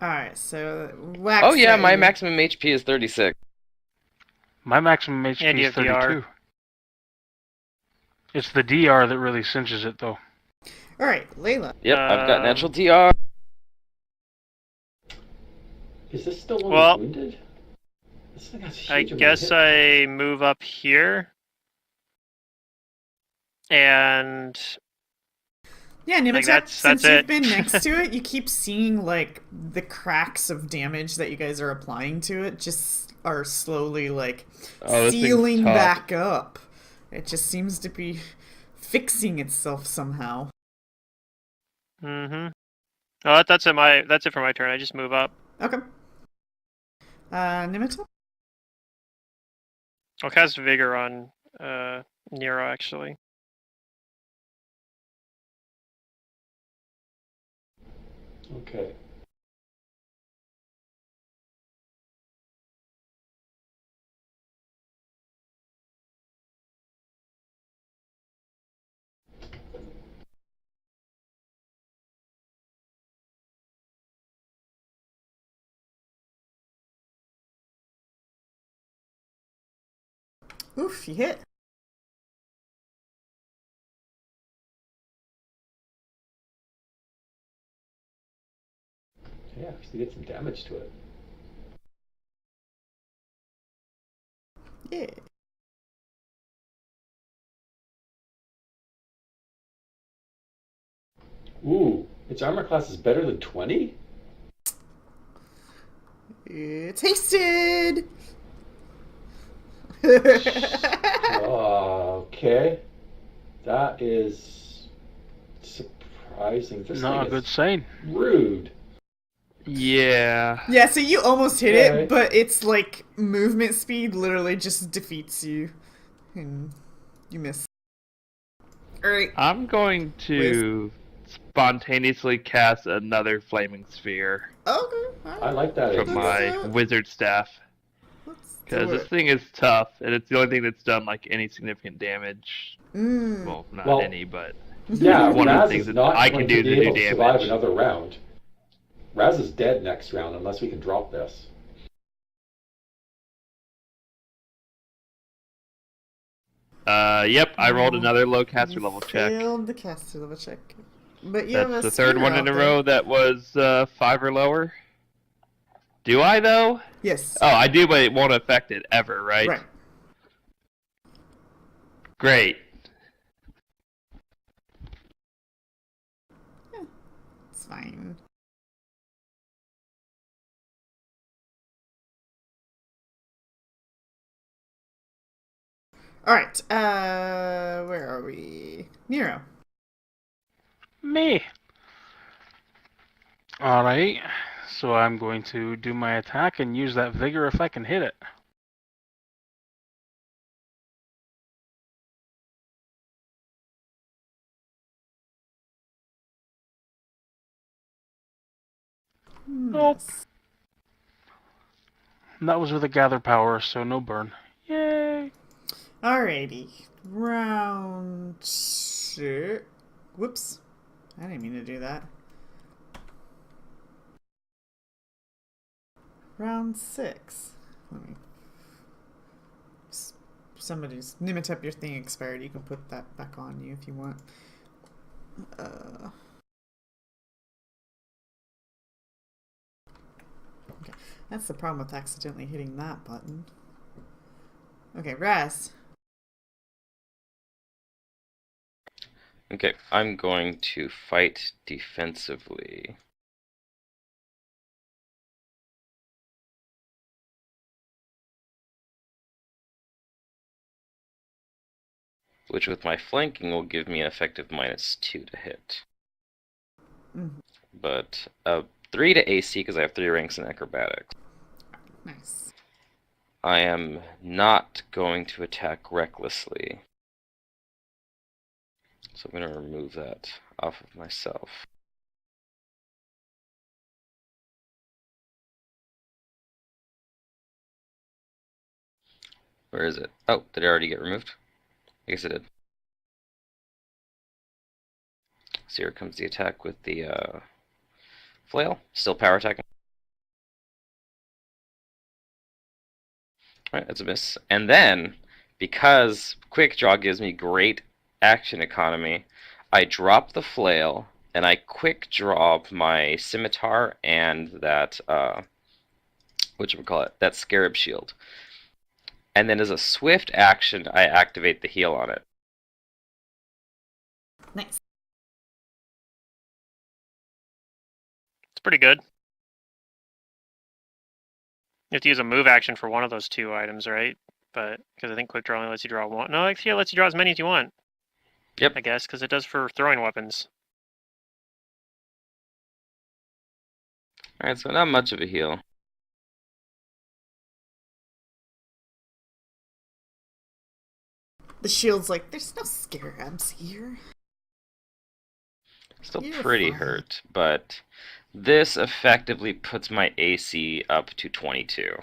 Alright, so wax. Oh yeah, at my you. maximum HP is 36. My maximum And HP you is have DR. 32. It's the DR that really cinches it, though. Alright, Layla. Yep, I've got natural DR. Is this still only Well, wounded? This thing has a I huge amount of guess hit. I move up here. And Yeah, Nimitech, that's since you've it. been next to it, you keep seeing like the cracks of damage that you guys are applying to it just are slowly like Oh, this thing's sealing tough. back up. It just seems to be fixing itself somehow. Mm-hmm. Oh, that's it for my turn. I just move up. Okay. Nimitech? I'll cast Vigor on Nero, actually. Okay. Oof, you hit. Yeah, actually did some damage to it. Yeah. Ooh, its armor class is better than 20? It's hasted! Okay. That is surprising. This Not a thing good is sign. rude. Yeah. Yeah, so you almost hit Alright. it, but its like movement speed literally just defeats you. And you miss. Alright. I'm going to spontaneously cast another flaming sphere Okay. Alright. I like that from idea. my wizard staff. Let's do Because this it. thing is tough, and it's the only thing that's done like any significant damage. Mm. Well, not Well, any, but Yeah, One of the Raz things is that not I going can do to be to do able to survive damage. another round. Raz is dead next round unless we can drop this. Yep, I rolled another low caster You level check. failed the caster level check. But you have That's a the third sphere one out in a there. row that was 5 or lower. Do I, though? Yes. Oh, I do, but it won't affect it ever, right? Right. Great. It's fine. Alright, where are we? Nero. Me. Alright. So I'm going to do my attack and use that vigor if I can hit it. Nope. Miss. And that was with a gather power, so no burn. Yay! Alrighty. Round 6. Whoops. I didn't mean to do that. Round 6. Let me. Somebody's Nimitep, your thing expired. You can put that back on you if you want. Okay, that's the problem with accidentally hitting that button. Okay, Raz. Okay, I'm going to fight defensively. Which with my flanking will give me an effective -2 to hit. Mm-hmm. But 3 to AC because I have 3 ranks in acrobatics. Nice. I am not going to attack recklessly. So I'm going to remove that off of myself. Where is it? Oh, did it already get removed? I guess it did. So here comes the attack with the flail. Still power attacking. Alright, that's a miss. And then, because Quick Draw gives me great action economy, I drop the flail, and I Quick Draw my scimitar and that, whatchamacallit, that scarab shield. And then as a swift action, I activate the heal on it. Nice. It's pretty good. You have to use a move action for one of those 2 items, right? But because I think quick draw only lets you draw 1. No, actually, it lets you draw as many as you want. Yep. I guess because it does for throwing weapons. Alright, so not much of a heal. The shield's like, there's no scarabs here. Still You're pretty fine. hurt, but this effectively puts my AC up to 22.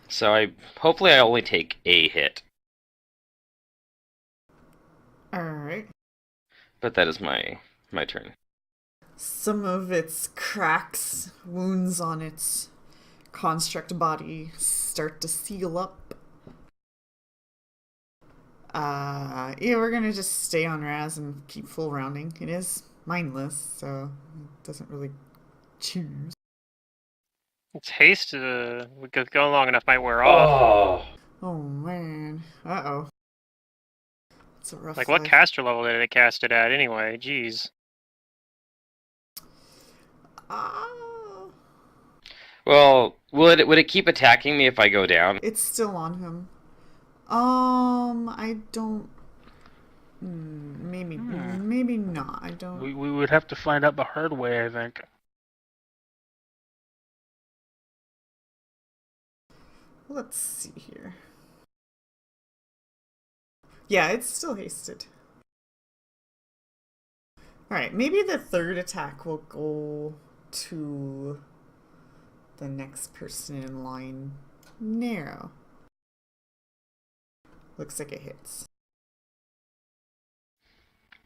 So hopefully I only take a hit. Alright. But that is my turn. Some of its cracks, wounds on its construct body start to seal up. Yeah, we're gonna just stay on Raz and keep full rounding. It is mindless, so it doesn't really choose. Its haste, because going long enough might wear off. Oh, Oh man. Uh-oh. It's a rough Like, what life. caster level did it cast it at anyway? Jeez. Well, would it keep attacking me if I go down? It's still on him. I don't. Maybe not. I don't. We would have to find out the hard way, I think. Let's see here. Yeah, it's still hasted. Alright, maybe the third attack will go to the next person in line. Narrow. Looks like it hits.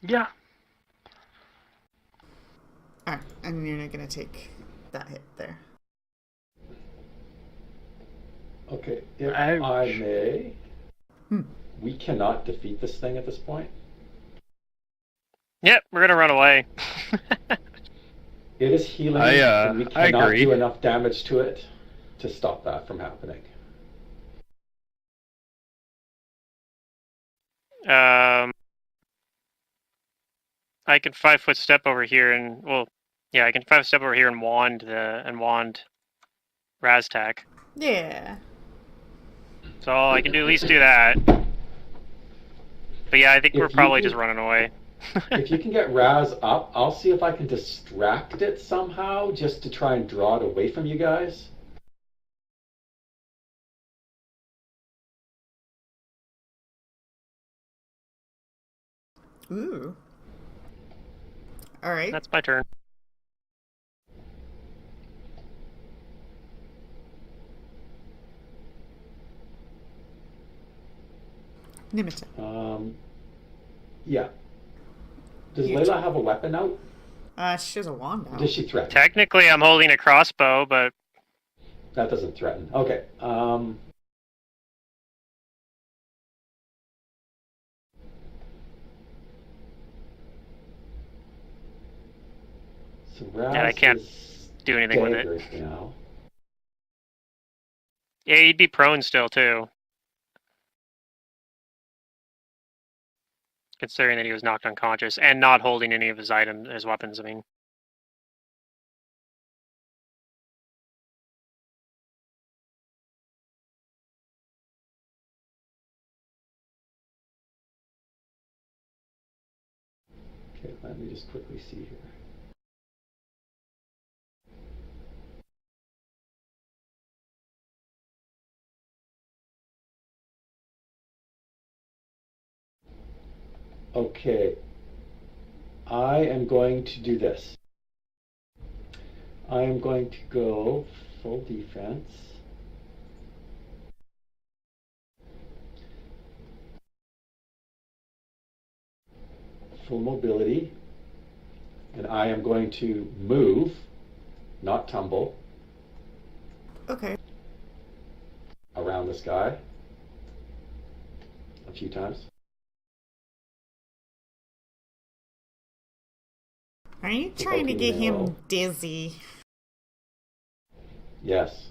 Yeah. Alright, and you're not gonna take that hit there. okay. If Ouch. I may, Hmm. we cannot defeat this thing at this point. Yep, we're gonna run away. It is healing, and we I cannot agree. do enough damage to it to stop that from happening. I can 5-foot step over here and I can 5 step over here and wand Raztak. Yeah. So I can at least do that. But yeah, I think If we're you probably can- just running away. If you can get Raz up, I'll see if I can distract it somehow, just to try and draw it away from you guys. Ooh. All right. That's my turn. Nimita. Yeah. Does You Layla have a weapon out? She has a wand out. Does she threaten? Technically, I'm holding a crossbow, but That doesn't threaten. Okay. So Raz Yeah, I can't is do anything with it. staggered now. Yeah, he'd be prone still too. Considering that he was knocked unconscious and not holding any of his items, his weapons. I mean, Okay, let me just quickly see here. Okay. I am going to do this. I am going to go full defense. Full mobility. And I am going to move, not tumble, Okay. around this guy a few times. Are you trying to get opening him arrow. dizzy? Yes.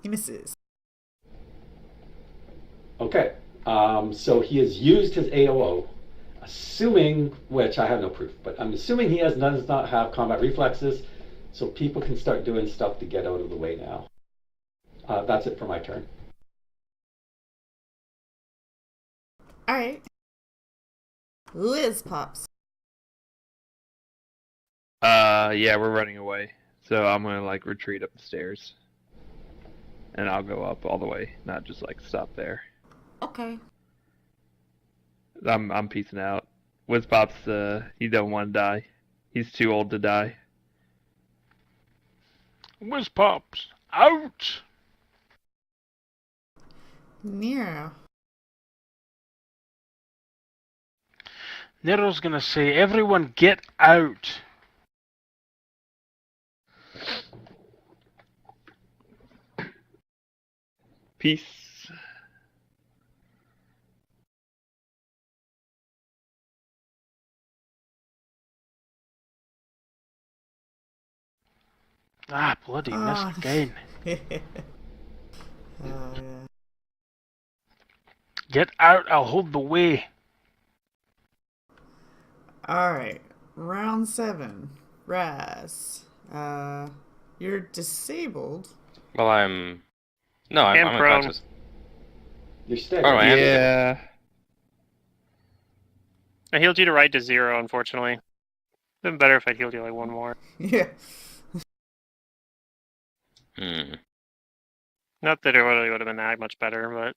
He misses. Okay. So he has used his AOO, assuming, which I have no proof, but I'm assuming he does not have combat reflexes, so people can start doing stuff to get out of the way now. That's it for my turn. All right. Liz pops. Yeah, we're running away. So I'm gonna like retreat up the stairs. And I'll go up all the way, not just like stop there. Okay. I'm peacing out. Wizpop's he don't want to die. He's too old to die. Whiz pops out. Nero. Nero's gonna say, "Everyone, get out." Peace. Ah, bloody Ah. missed again. Yeah. Get out, I'll hold the way. All right. Round 7. Raz. You're disabled. Well, I'm And I'm prone. unconscious. You're staggered. Oh, I am. Yeah. I healed you to right to 0, unfortunately. Been better if I'd healed you like 1 more. Yeah. Not that it really would have been that much better, but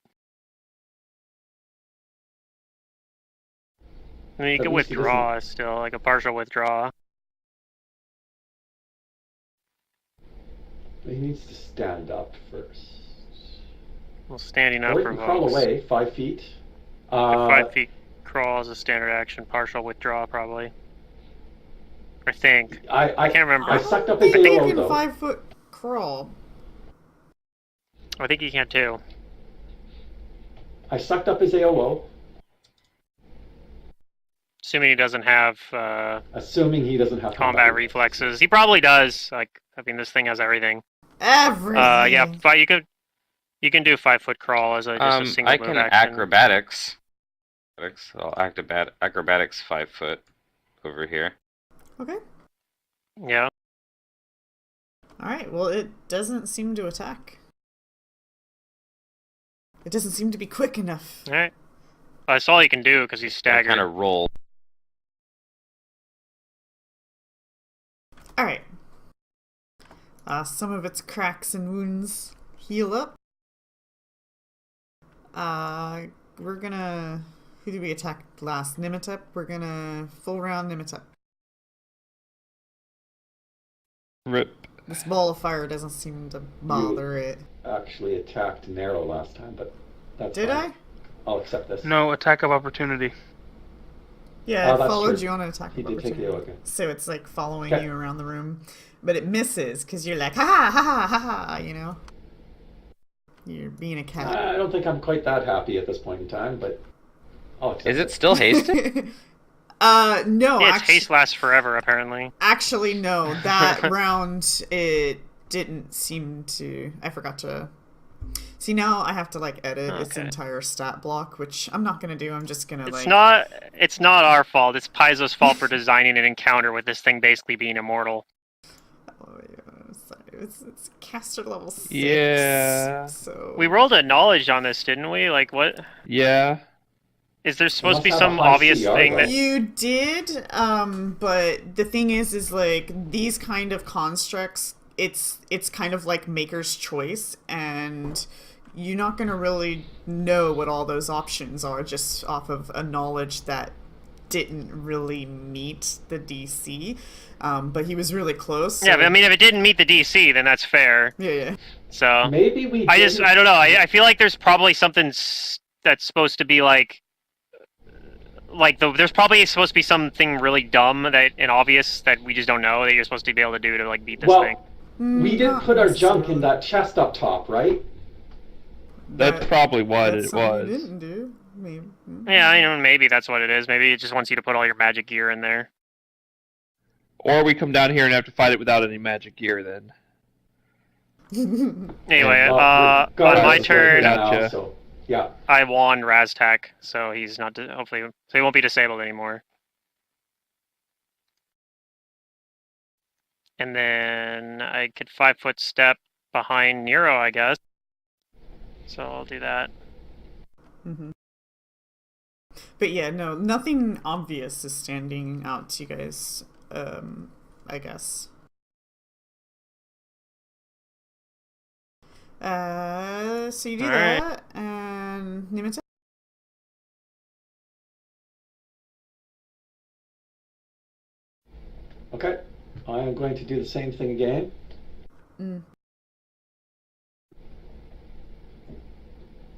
I mean, you At can least he withdraw still, like a partial withdraw. He needs to stand up first. Well, standing up Or you can crawl provokes. away 5 feet. 5 feet crawl is a standard action. Partial withdraw, probably. I think. I can't remember. I sucked up I his think you AOO can though. 5-foot crawl. I think you can too. I sucked up his AOO, Assuming he doesn't have assuming he doesn't have combat reflexes. He probably does. Like, I mean, this thing has everything. Everything. Yeah, you can do 5-foot crawl as just a single I move can action. acrobatics. So acrobatics 5 foot over here. Okay. Yeah. Alright, well, it doesn't seem to attack. It doesn't seem to be quick enough. All right. That's all he can do because he's I staggered. kind of roll. Alright. Some of its cracks and wounds heal up. We're gonna... Who did we attack last? Nimitep? We're gonna full round Nimitep. Rip. This ball of fire doesn't seem to bother it. Actually attacked Narrow last time, but that's Did fine. I? I'll accept this. No, attack of opportunity. Yeah, it that's followed true. you on an attack He of did take the opportunity. okay. So it's like following Okay. you around the room. But it misses, because you're like, ha ha ha ha ha, you know? You're being a cat. I don't think I'm quite that happy at this point in time, but I'll accept Is it still hasted? No, Yeah, its haste lasts forever, apparently. actually, no. That round, it didn't seem to... I forgot to... See, now I have to, like, edit its Okay. entire stat block, which I'm not going to do. I'm just going to, It's like... not our fault. It's Paizo's fault for designing an encounter with this thing basically being immortal. Oh, yeah, sorry. It's caster level 6. Yeah. So... We rolled a knowledge on this, didn't we? Like, what? Yeah. Is there supposed to be must have a some high obvious CR thing though. that... You did, but the thing is like, these kind of constructs, it's kind of like maker's choice, and you're not going to really know what all those options are just off of a knowledge that didn't really meet the DC, but he was really close. Yeah, so- but I mean, if it didn't meet the DC, then that's fair. Yeah. So, maybe we. I didn't- don't know. I feel like there's probably something that's supposed to be like there's probably supposed to be something really dumb and obvious that we just don't know that you're supposed to be able to do to like beat this thing. We didn't Not put our junk in necessarily. that chest up top, right? That's probably what That's it something you was. didn't do. Maybe. Yeah, I know. Maybe that's what it is. Maybe it just wants you to put all your magic gear in there. Or we come down here and have to fight it without any magic gear then. Anyway, Well, we've got on my us right here turn, now, Gotcha. so, yeah. I won Raztak, so he's not. Hopefully, so he won't be disabled anymore. And then I could 5-foot step behind Nero, I guess. So I'll do that. Mhm. But yeah, no, nothing obvious is standing out to you guys, I guess. So you do Alright. that, and Nimita? Okay. I am going to do the same thing again. Mm.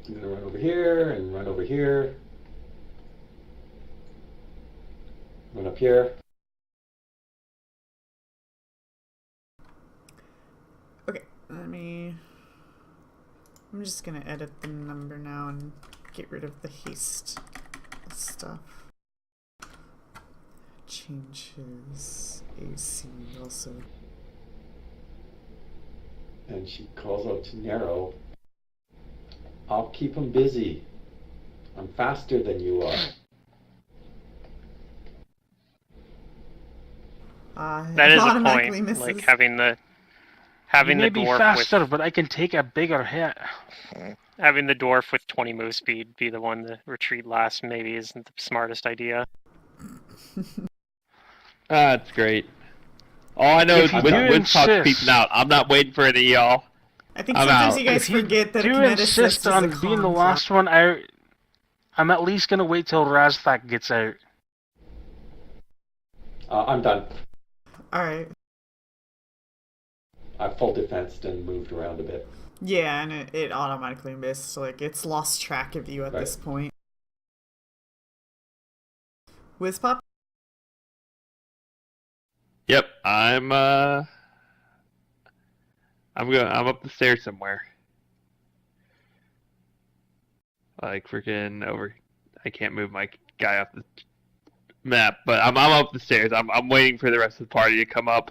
I'm going to run over here and run over here. Run up here. Okay, I'm just gonna edit the number now and get rid of the haste stuff. Change his AC also. And she calls out to Narrow. I'll keep him busy. I'm faster than you are. That it is a automatically point. misses. Like having the You may be dwarf faster, but I can take a bigger hit. having the dwarf with 20 move speed be the one to retreat last maybe isn't the smartest idea. That's great. All I know If is you when do Woodstock's insist- peeping out. I'm not waiting for any of y'all. I think I'm sometimes out. you guys If you forget that a do kineticist insist is on a being the con last one, I'm at least gonna wait till Razthak gets out. I'm done. Alright. I full defensed and moved around a bit. Yeah, and it automatically missed. Like, it's lost track of you at Right. this point. Whizpop? Yep, I'm up the stairs somewhere. Like freaking over. I can't move my guy off the map, but I'm up the stairs. I'm waiting for the rest of the party to come up,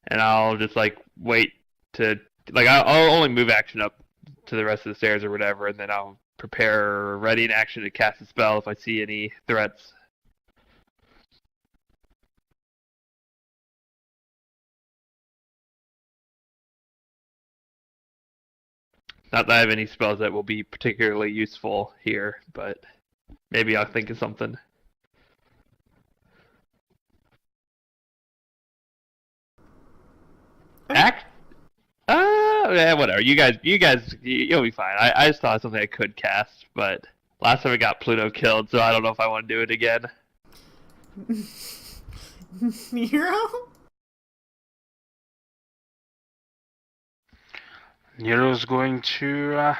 and I'll just like wait to I'll only move action up to the rest of the stairs or whatever, and then I'll prepare ready in action to cast a spell if I see any threats. Not that I have any spells that will be particularly useful here, but maybe I'll think of something. Act. Yeah, whatever. You guys, you'll be fine. I just thought of something I could cast, but last time I got Pluto killed, so I don't know if I want to do it again. Nero? Nero's going to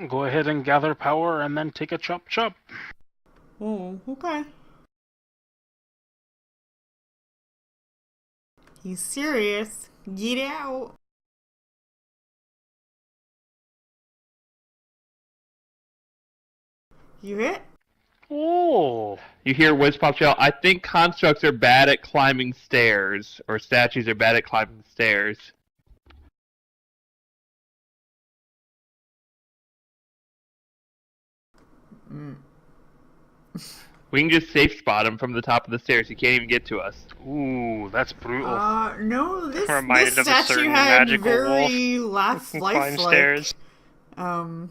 go ahead and gather power and then take a chop chop. Oh, okay. He's serious. Get out. You hit? Oh, You hear Wiz Pop Shell. I think constructs are bad at climbing stairs, or statues are bad at climbing stairs. Mm. We can just safe spot him from the top of the stairs. He can't even get to us. ooh, that's brutal. No, this Reminded of a statue certain had magical very Climb lifelike. stairs.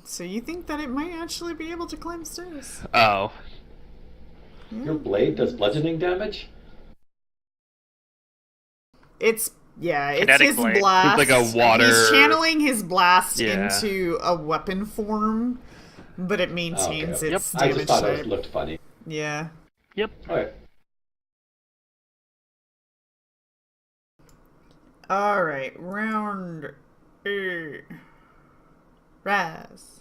So you think that it might actually be able to climb stairs? Oh. Your blade does bludgeoning damage? It's Kinetic his blade. blast. It's like a water- He's channeling his blast Yeah. into a weapon form, but it maintains Okay. its I damage just thought type. it looked funny. Yeah. Yep. Okay. All right, round. Raz.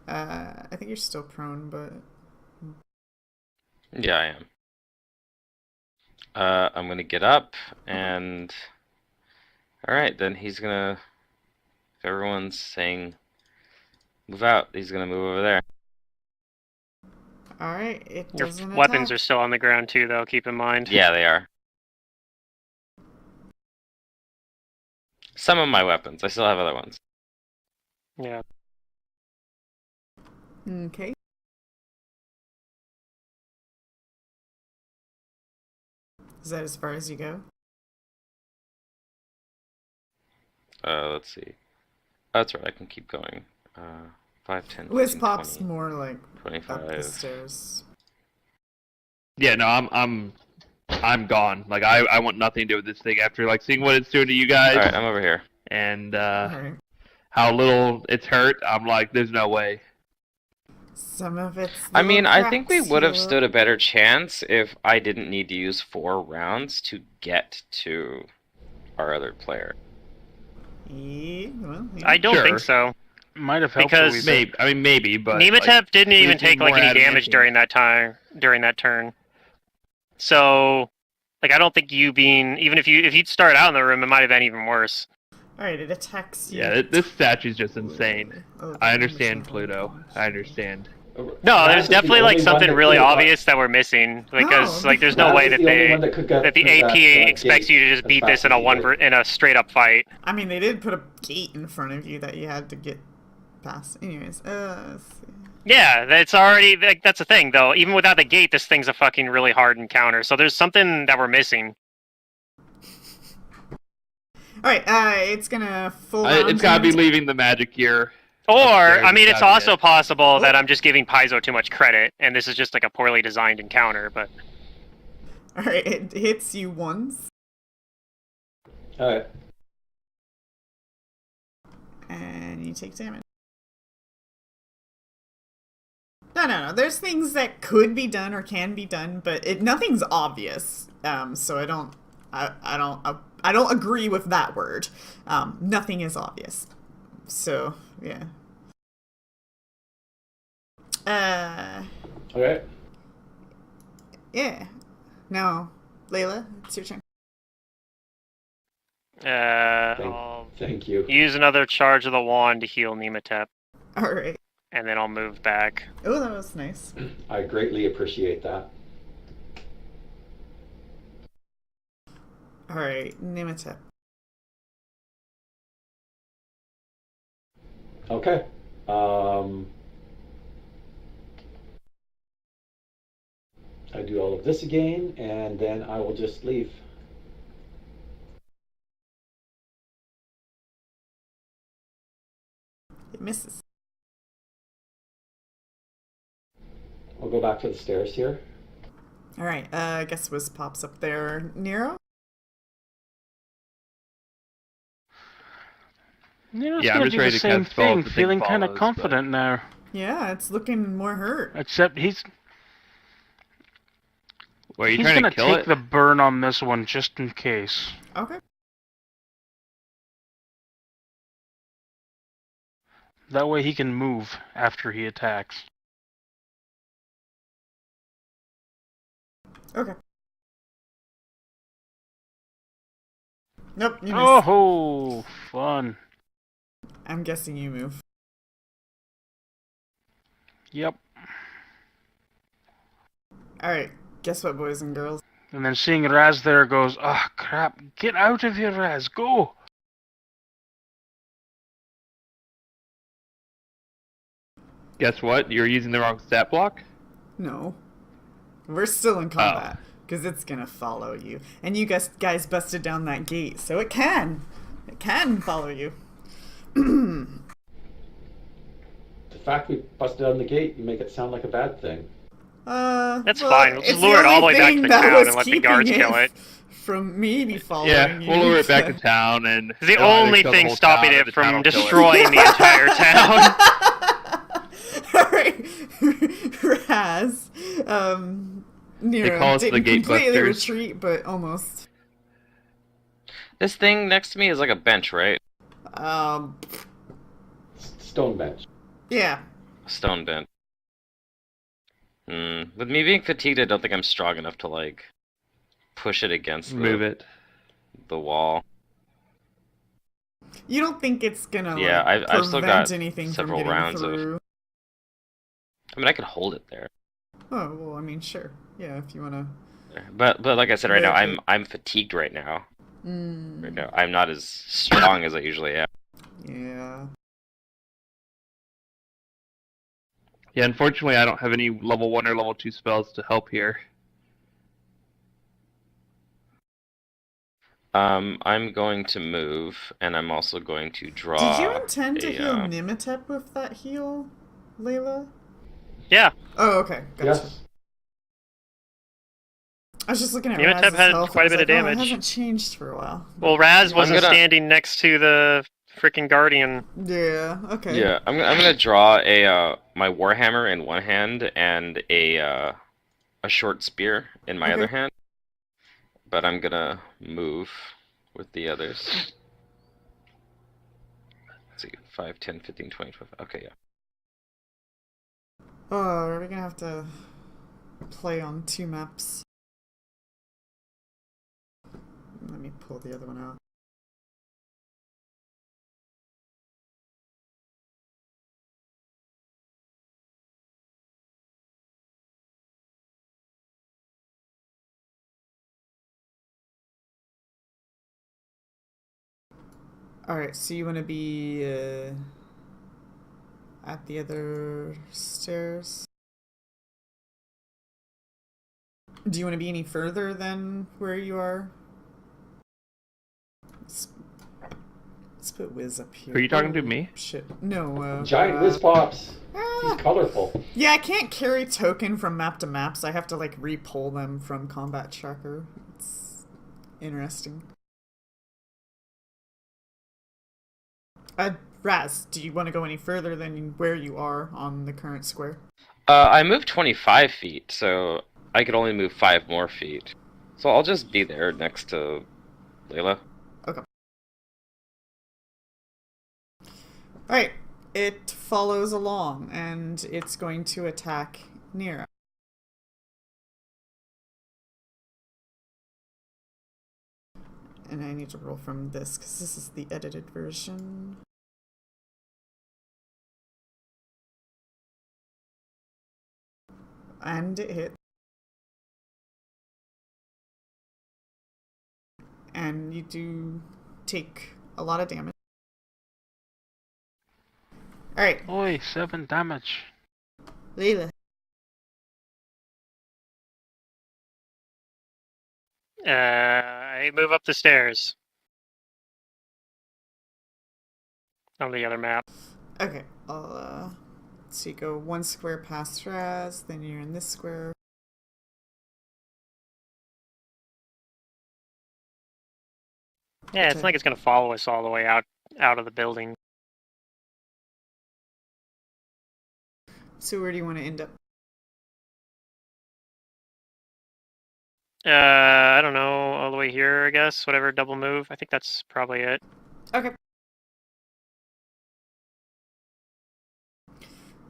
I think you're still prone, but Yeah, I am. I'm gonna get up and. Alright, then he's gonna. If everyone's saying move out, he's gonna move over there. all right. It Your doesn't weapons are attack. still on the ground too, though. Keep in mind. Yeah, they are. Some of my weapons. I still have other ones. Yeah. Okay. Is that as far as you go? Let's see. Oh, that's right, I can keep going. 5, 10, Wiz 15, Pop's 20, more like up the 25. stairs. Yeah, no, I'm gone. Like I want nothing to do with this thing after like seeing what it's doing to you guys Alright, I'm over here. and Alright. how little it's hurt. I'm like, there's no way. Some of it's. I mean, little I think we cracks, would have you stood a better chance if I didn't need to use 4 rounds to get to our other player. Yeah, well, yeah. I don't Sure. think so. Might have helped Because- a wee bit. Maybe, but Nematep like, didn't even we've seen take like more any adamantium. damage during that turn. So, like, I don't think you being even if you'd start out in the room, it might have been even worse. Alright, it attacks you. Yeah, this statue's just insane. Oh, I the understand, damage Pluto. I understand. No, Raz there's is the definitely like only one something that really could have got- obvious that we're missing because No, like there's no Raz way is that the only one that could get that the through that, AP expects gate you to just as beat fast this in as a you one did. in a straight up fight. I mean, they did put a gate in front of you that you had to get past. Anyways, let's see. Yeah, that's already like that's the thing though. Even without the gate, this thing's a fucking really hard encounter. So there's something that we're missing. Alright, it's gonna full It's gotta be leaving the magic here. Or Upstairs, I mean, it's gotta be also it. possible that Oh. I'm just giving Paizo too much credit, and this is just like a poorly designed encounter. But Alright, it hits you once, Alright. and you take damage. No. There's things that could be done or can be done, but nothing's obvious. So I don't agree with that word. Nothing is obvious. So yeah. Okay. Yeah. No, Layla, it's your turn. I'll Thank you. use another charge of the wand to heal Nematep, All right. and then I'll move back. Oh, that was nice. I greatly appreciate that. All right, Nematep. Okay. I do all of this again, and then I will just leave. It misses. I'll go back to the stairs here. All right. I guess Wiz pops up there. Nero. Nero's Yeah, I'm gonna just do the ready to same cast spells thing, the thing feeling kind of follows, confident now. Yeah, it's looking more hurt. Except he's Wait, are you he's trying gonna to kill take it? the burn on this one just in case. Okay. That way he can move after he attacks. Okay. Nope, you missed. Oh, fun. I'm guessing you move. Yep. All right. Guess what, boys and girls? And then seeing Raz there goes, ah, crap, get out of here, Raz, go! Guess what? You're using the wrong stat block? No. We're still in combat. Because it's going to follow you. And you guys busted down that gate, so it can. It can follow you. The fact we busted down the gate, you make it sound like a bad thing. That's well, fine. We'll just it's lure it all the way back to only the thing that town was and let the keeping guards kill it. From maybe following Yeah, you. we'll lure it back to town and... It's the they'll either only kill the thing whole stopping town or it the town from will kill it. destroying the entire town. Alright. Raz. Nero call us the didn't completely Gatebusters. retreat, but almost. This thing next to me is like a bench, right? Stone bench. Yeah. A stone bench. With me being fatigued, I don't think I'm strong enough to, like, push it against Move it. the wall. You don't think it's gonna Yeah, like, I've still prevent got anything several from getting rounds of- through? I mean, I could hold it there. Oh well, I mean, sure. Yeah, if you wanna. But like I said, right now, Yeah, I'm fatigued right now. Mm, Right now, I'm not as strong as I usually am. yeah. Yeah, unfortunately, I don't have any level 1 or level 2 spells to help here. I'm going to move, and I'm also going to draw. Did you intend to a, heal Nimatep with that heal, Layla? Yeah. Oh, okay. Gotcha. Yes. I was just looking at Nimatep Raz's had health. quite a I was bit of like, oh, damage. it hasn't changed for a while. Well, Raz wasn't gonna- standing next to the freaking guardian. Yeah. Okay. Yeah, I'm gonna draw a my warhammer in one hand and a short spear in my Okay. other hand. But I'm gonna move with the others. Let's see, 5, 10, 15, 20, 25. Okay, yeah. Oh, are we gonna have to play on 2 maps? Let me pull the other one out. Alright, so you want to be at the other stairs? Do you want to be any further than where you are? Let's put Wiz up here. Are you talking to me? Shit. No, Giant whiz pops. ah. He's colorful. Yeah, I can't carry token from map to map, so I have to like re-pull them from combat tracker. It's interesting. Raz, do you want to go any further than where you are on the current square? I moved 25 feet, so I could only move 5 more feet. So I'll just be there next to Layla. Okay. Alright, it follows along, and it's going to attack Nero. And I need to roll from this, because this is the edited version. And it hit. And you do take a lot of damage. Alright, Oi, 7 damage. Leela. I move up the stairs on the other map. Okay, I'll, so you go 1 square past Raz, then you're in this square. Yeah, it's Okay. like it's gonna follow us all the way out of the building. So where do you want to end up? I don't know, all the way here, I guess. Whatever, double move. I think that's probably it. Okay.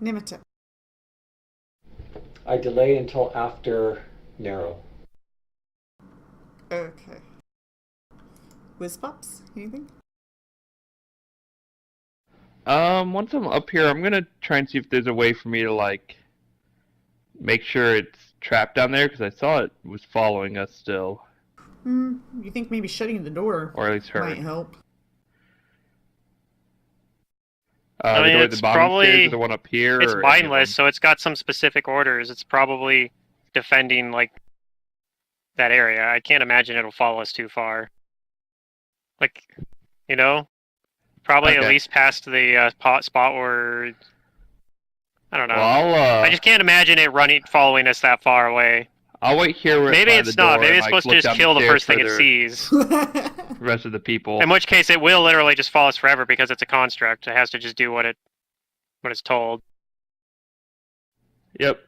Nimita. I delay until after narrow. Okay. Whiz Pops, anything? Once I'm up here, I'm gonna try and see if there's a way for me to like make sure it's trapped down there because I saw it was following us still, You think maybe shutting the door or at least her. might help? I The mean, door at it's the bottom stairs probably- or the one up here? It's or any of mindless, them? so it's got some specific orders. It's probably defending, like, that area. I can't imagine it'll follow us too far. Like, you know? Probably at Okay. least past the spot where... I don't know. Well, I just can't imagine it following us that far away. I'll wait here. Maybe by it's the not. door Maybe and, it's like, supposed to look just down kill the stairs first thing for it the sees. rest of the people. In which case, it will literally just follow us forever because it's a construct. It has to just do what it's told. Yep.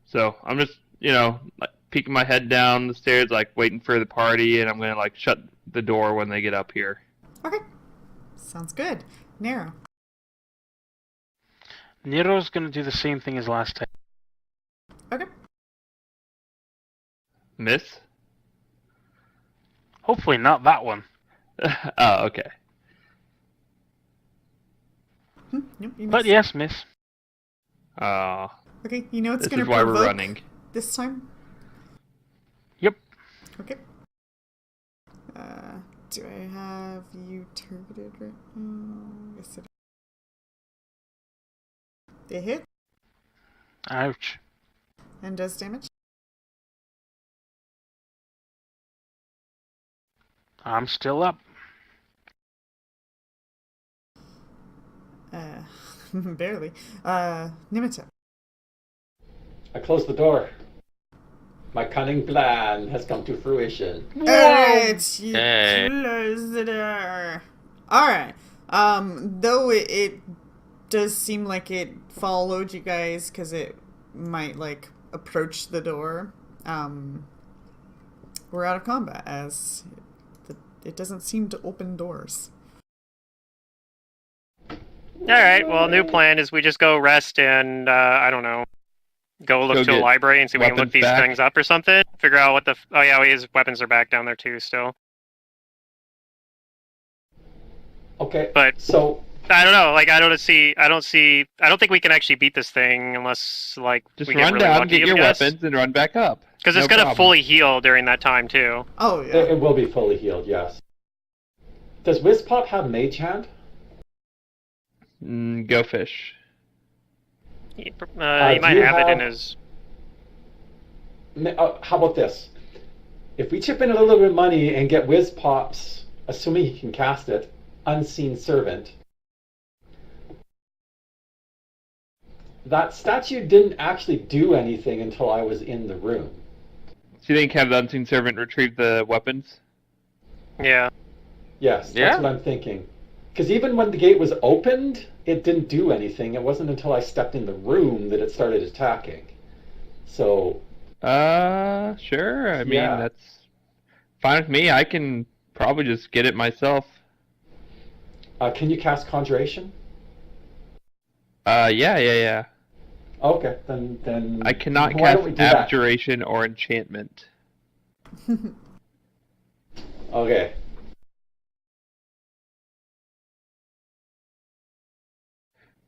So I'm just, like, peeking my head down the stairs, like waiting for the party, and I'm gonna like shut the door when they get up here. Okay. Sounds good. Nero. Nero's gonna do the same thing as last time. Okay. Miss? Hopefully not that one. Oh, okay. Nope, you But missed. yes, miss. Oh, Okay, you know it's this gonna is why we're provoke running. this time? Yep. Okay. Do I have you targeted right now? Yes, it. They hit Ouch. and does damage. I'm still up. Barely. Nimita. I close the door. My cunning plan has come to fruition. Alright, you Hey. close the door. Alright. Though it does seem like it followed you guys because it might like approach the door. We're out of combat as it doesn't seem to open doors. Alright, well, new plan is we just go rest and, I don't know, go look Go to a get library and see if we can look weapons these back. things up or something. Figure out what oh yeah, his weapons are back down there too still. Okay, But so I don't know, like, I don't think we can actually beat this thing unless, like, Just we get run really down, lucky, get your I guess. weapons, and run back up. Because No it's gonna problem. fully heal during that time too. Oh it, yeah. it will be fully healed, yes. Does Wizpop have Mage Hand? Go fish. He do might you have it in have- his... How about this? If we chip in a little bit of money and get Wizpop's, assuming he can cast it, Unseen Servant. That statue didn't actually do anything until I was in the room. So you think have the unseen servant retrieve the weapons? Yeah. Yes, that's Yeah. what I'm thinking. Because even when the gate was opened, it didn't do anything. It wasn't until I stepped in the room that it started attacking. So, Sure. I mean, Yeah. that's fine with me. I can probably just get it myself. can you cast Conjuration? Yeah. Okay, then I cannot why don't cast we do that? abjuration or enchantment. Okay.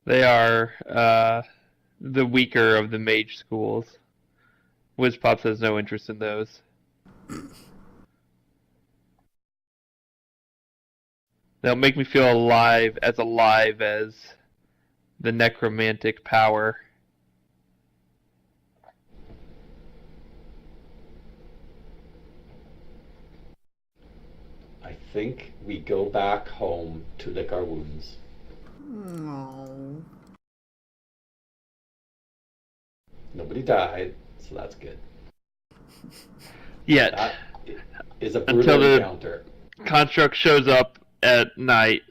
They are the weaker of the mage schools. Wizpops has no interest in those. They'll make me feel alive as the necromantic power. I think we go back home to lick our wounds. No. Nobody died, so that's good. Yet, That is a Until brutal the- encounter. construct shows up at night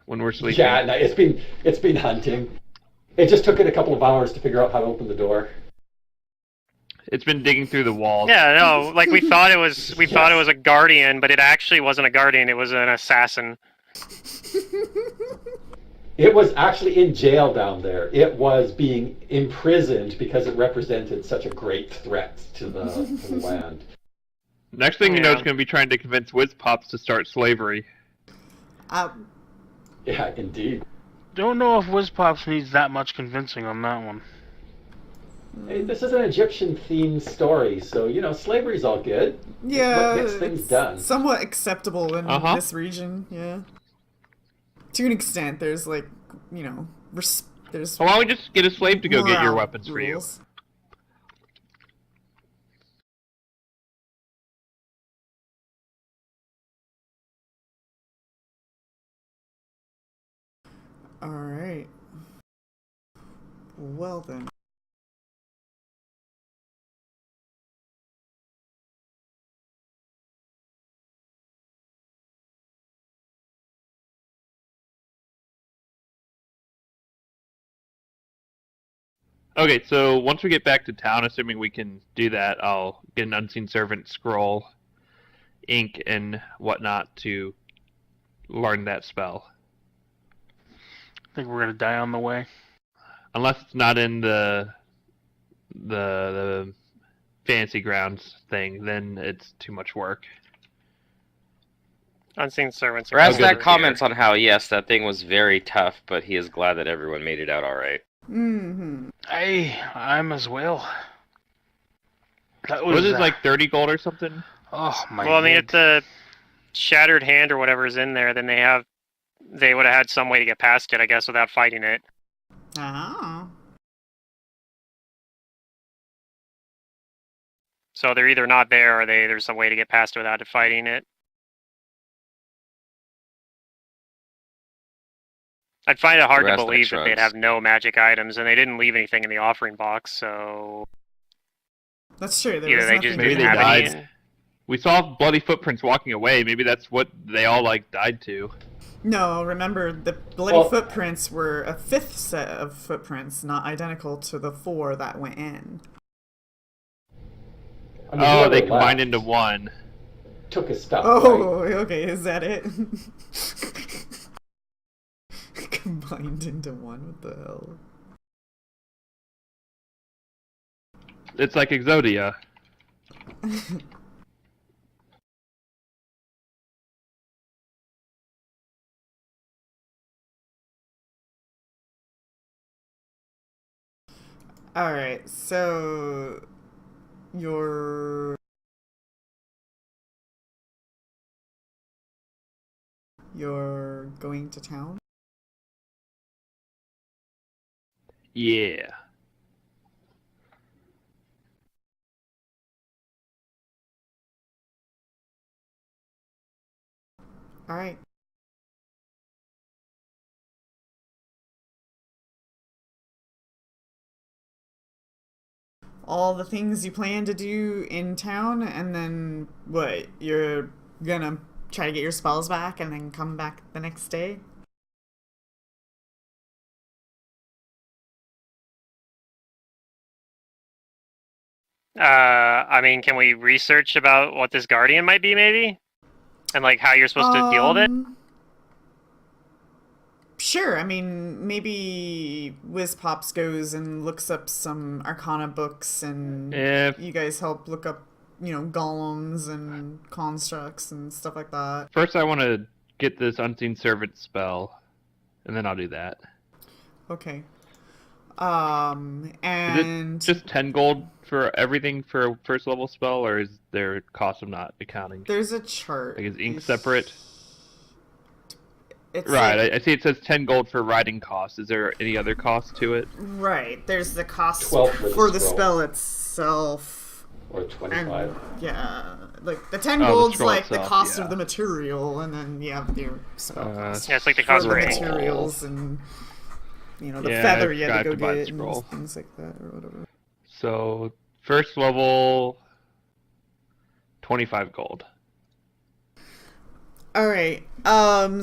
when we're sleeping. Yeah, no, it's been hunting. It just took it a couple of hours to figure out how to open the door. It's been digging through the walls. Yeah, no, like we thought it was a guardian, but it actually wasn't a guardian, it was an assassin. It was actually in jail down there. It was being imprisoned because it represented such a great threat to the land. Next thing you know, Yeah. it's going to be trying to convince Whiz Pops to start slavery. Yeah, indeed. Don't know if Whizpops needs that much convincing on that one. Hey, this is an Egyptian-themed story, so, slavery's all good. Yeah, What gets things it's done. somewhat acceptable in Uh-huh. this region. Yeah, to an extent. There's there's. Well, why don't we just get a slave to go get your morale weapons for you? rules. All right. Well then. Okay, so once we get back to town, assuming we can do that, I'll get an unseen servant scroll, ink, and whatnot to learn that spell. I think we're gonna die on the way. Unless it's not in the fantasy grounds thing, then it's too much work. Unseen servants. Rastak good. comments on how, yes, that thing was very tough, but he is glad that everyone made it out alright. Mm-hmm. I'm as well. That Was it uh, like 30 gold or something? Oh my. Well, I mean, head. if the shattered hand or whatever is in there, then they would have had some way to get past it, I guess, without fighting it. Ah. So they're either not there or there's some way to get past it without fighting it. I'd find it hard to Rastak believe that they'd shrugs. have no magic items, and they didn't leave anything in the offering box, so That's true. There either was they nothing just Maybe didn't they have died. any. We saw bloody footprints walking away. Maybe that's what they all died to. No, remember, the bloody Well- footprints were a fifth set of footprints, not identical to the 4 that went in. I mean, Oh, whoever they combined left into one. Took his stuff. Oh, right? okay, is that it? Combined into one, what the hell? It's like Exodia. Alright, so... You're going to town? Yeah. Alright. All the things you plan to do in town, and then what? You're gonna try to get your spells back and then come back the next day? I mean, can we research about what this guardian might be, maybe? And, like, how you're supposed to deal with it? Sure, I mean, maybe WizPops goes and looks up some Arcana books, and If you guys help look up, golems and constructs and stuff like that. first I want to get this unseen servant spell, and then I'll do that. Okay. Is And it just 10 gold for everything for a first level spell, or is there cost of not accounting? there's a chart. Like, is ink separate? It's Right. like, I see it says 10 gold for riding costs. Is there any other cost to it? right. There's the cost 12 for the scroll. spell itself. Or 25. And yeah, like the 10 Oh, the gold's scroll like the itself, cost yeah. of the material, and then you have your spell cost Yeah, it's like the for cost the of ink. materials and the Yeah, feather I you had to forgot go to buy the get and scroll. things like that or whatever. So, first level, 25 gold. All right.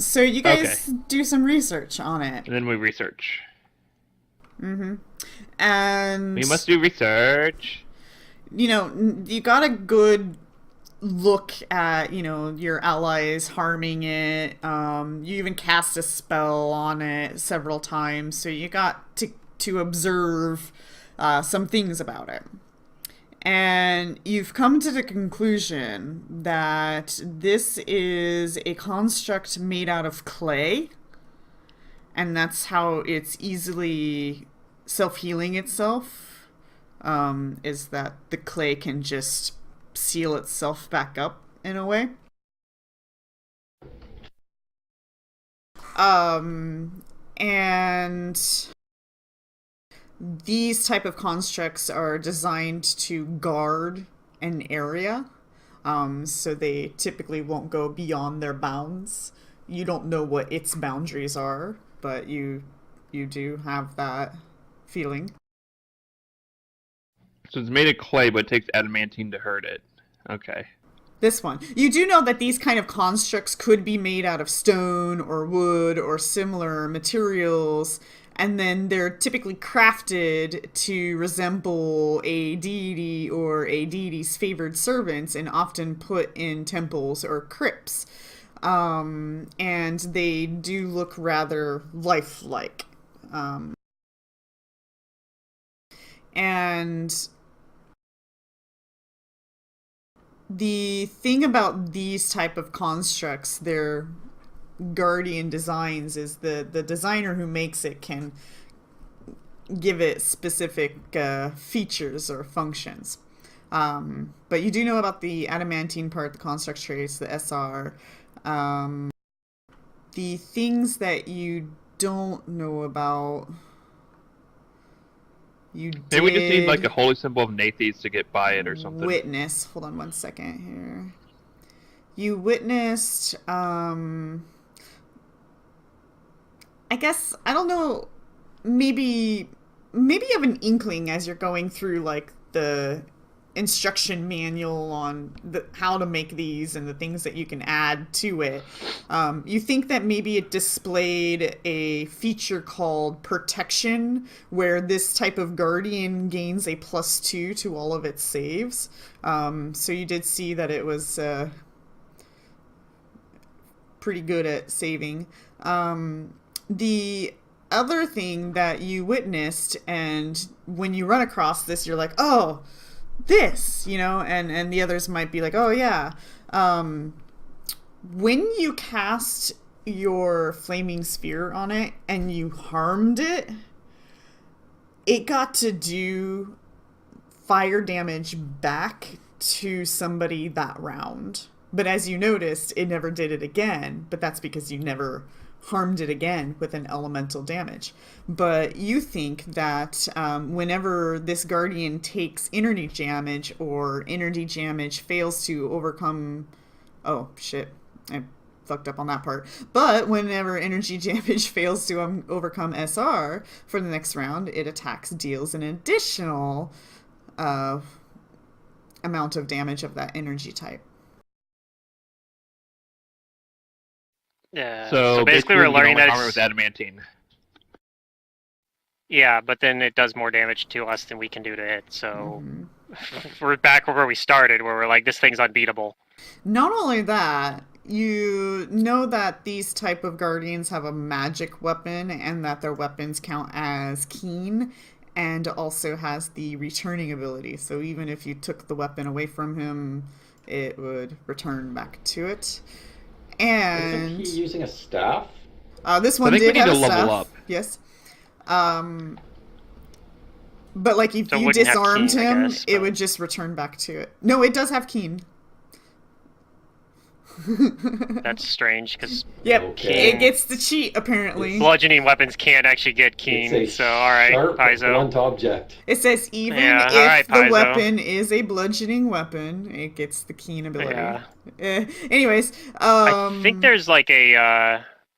So you guys do some research on it. And then we research. And We must do research. you got a good look at, your allies harming it. You even cast a spell on it several times, so you got to observe some things about it. And you've come to the conclusion that this is a construct made out of clay, and that's how it's easily self-healing itself, is that the clay can just seal itself back up in a way. And these type of constructs are designed to guard an area, so they typically won't go beyond their bounds. You don't know what its boundaries are, but you do have that feeling. So it's made of clay, but it takes adamantine to hurt it. Okay. This one. You do know that these kind of constructs could be made out of stone or wood or similar materials, and then they're typically crafted to resemble a deity or a deity's favored servants and often put in temples or crypts. And they do look rather lifelike. And the thing about these type of constructs, their guardian designs, is the designer who makes it can give it specific features or functions. But you do know about the adamantine part, the construct trace, the SR. The things that don't know about, Maybe we just need like a holy symbol of Nathes to get by it or something. Witness. Hold on one second here. You witnessed, I guess, I don't know, maybe you have an inkling as you're going through like the instruction manual on how to make these and the things that you can add to it. You think that maybe it displayed a feature called protection, where this type of guardian gains a +2 to all of its saves. So you did see that it was pretty good at saving. The other thing that you witnessed, and when you run across this, you're like, oh, this, and the others might be like, oh yeah. When you cast your flaming sphere on it and you harmed it, it got to do fire damage back to somebody that round. But as you noticed, it never did it again, but that's because you never harmed it again with an elemental damage. But you think that whenever this guardian takes energy damage, or energy damage fails to overcome... Oh, shit. I fucked up on that part. But whenever energy damage fails to overcome SR for the next round, it deals an additional amount of damage of that energy type. Yeah. So basically, we're learning that armor with adamantine. Yeah, but then it does more damage to us than we can do to it. So we're back where we started, where we're like, this thing's unbeatable. Not only that, you know that these type of guardians have a magic weapon, and that their weapons count as keen, and also has the returning ability. So even if you took the weapon away from him, it would return back to it. And Isn't he using a staff? this one I think did we need have to a level staff. up. Yes. But like if So it you wouldn't have disarmed keen, I him, guess, it but- would just return back to it. No, it does have keen. That's strange because Yep, Okay. it gets the cheat apparently. bludgeoning weapons can't actually get keen. It's a So all right, sharp, Paizo. blunt object. It says even Yeah, if alright, the Paizo. weapon is a bludgeoning weapon, it gets the keen ability. Yeah. Anyways, I think there's like a.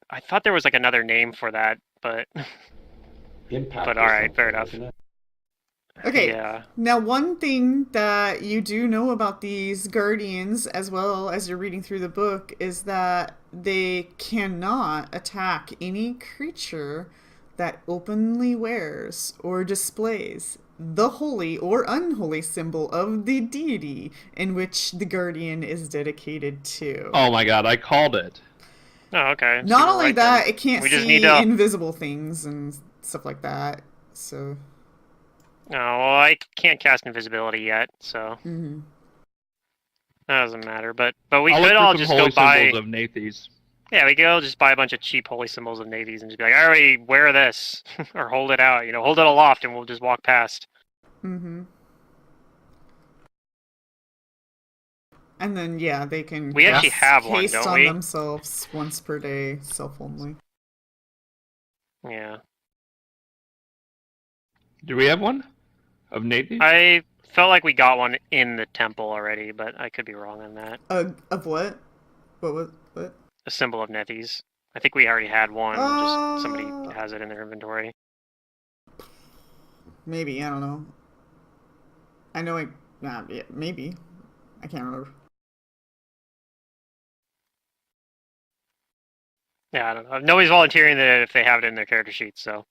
I thought there was like another name for that, but Impact. But or all right, something, fair enough. isn't it? Okay. Yeah. Now, one thing that you do know about these guardians, as well as you're reading through the book, is that they cannot attack any creature that openly wears or displays the holy or unholy symbol of the deity in which the guardian is dedicated to. Oh my god, I called it. Oh, okay. So Not you're only right that, then. it can't We just see need to. invisible things and stuff like that. So, No, well, I can't cast invisibility yet, so mhm. that doesn't matter. But we I'll could look all for some just holy go buy. symbols of Nathes. Yeah, we could all just buy a bunch of cheap holy symbols of navies and just be like, all right, wear this or hold it out. Hold it aloft, and we'll just walk past. Mm-hmm. And then, yeah, they can We actually cast have one, haste don't on we? themselves once per day, self-only. Yeah. Do we have one of Nathes? I felt like we got one in the temple already, but I could be wrong on that. Of what? What? A symbol of Nethys. I think we already had one, just somebody has it in their inventory. Maybe, I don't know. I know yeah, maybe. I can't remember. Yeah, I don't know. Nobody's volunteering that if they have it in their character sheet, so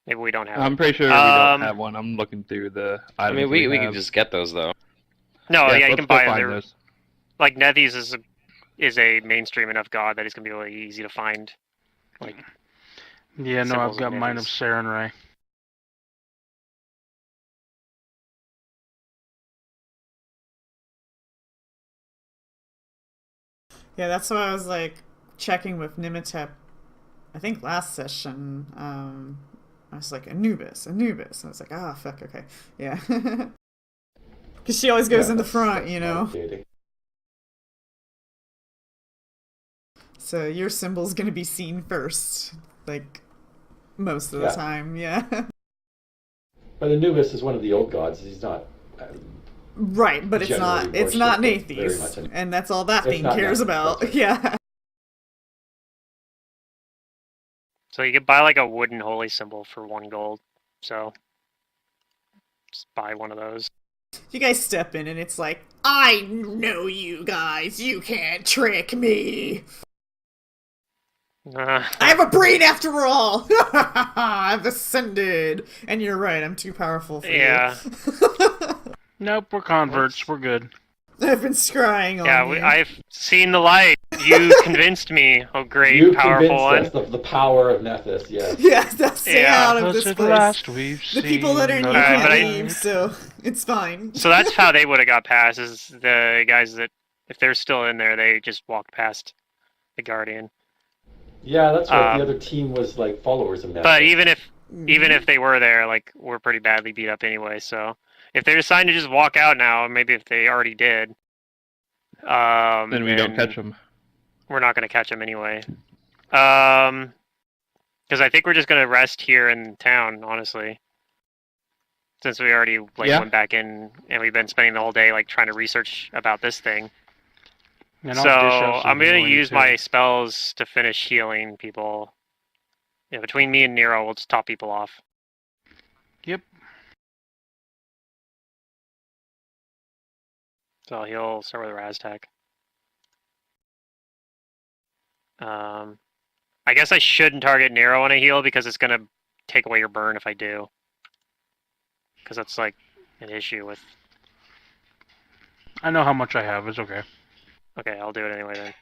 maybe we don't have I'm it. pretty sure we don't have one. I'm looking through the I items mean, we have. can just get those though. No, yeah, you let's can go buy find them. those. Like Nethys is a mainstream enough god that it's gonna be really easy to find. Like, Yeah, no, symbols I've got of mine of Nethys. Sarenrae. Yeah, that's why I was like checking with Nimitep. I think last session, I was like Anubis. And I was like, fuck, okay, yeah, because she always goes in the front, that's validating. So your symbol's gonna be seen first, like most of the time, yeah. But Anubis is one of the old gods. He's not. Right, but it's not Generally worshipped very much Nathes, anymore. and that's all that It's thing not cares Nathes, about. that's right. Yeah. So you could buy like a wooden holy symbol for 1 gold. So just buy one of those. You guys step in, and it's like, I know you guys. You can't trick me. I have a brain after all. I've ascended, and you're right. I'm too powerful for Yeah. you. Nope, we're converts. We're good. I've been scrying on Yeah, you. I've seen the light. You convinced me. Oh, great, You powerful convinced one. us of the power of Nethys, yes. Yeah, that's stay Yeah. out of Plus this at place. last we've The people that are in seen you the can't but I- leave, so it's fine. So that's how they would have got past. Is the guys that, if they're still in there, they just walked past the Guardian. Yeah, that's right. Um, The other team was like followers of Nethys. But even if they were there, like, we're pretty badly beat up anyway. So if they decide to just walk out now, maybe if they already did, Then we don't catch them. we're not going to catch them anyway. Because I think we're just going to rest here in town, honestly. Since we already went back in and we've been spending the whole day like trying to research about this thing. And So I'll dish out some I'm going to healing, use too. my spells to finish healing people. Yeah, between me and Nero, we'll just top people off. Yep. So he'll start with a Raztech. I guess I shouldn't target Nero on a heal because it's going to take away your burn if I do. Because that's like an issue with... I know how much I have. It's okay. Okay, I'll do it anyway then.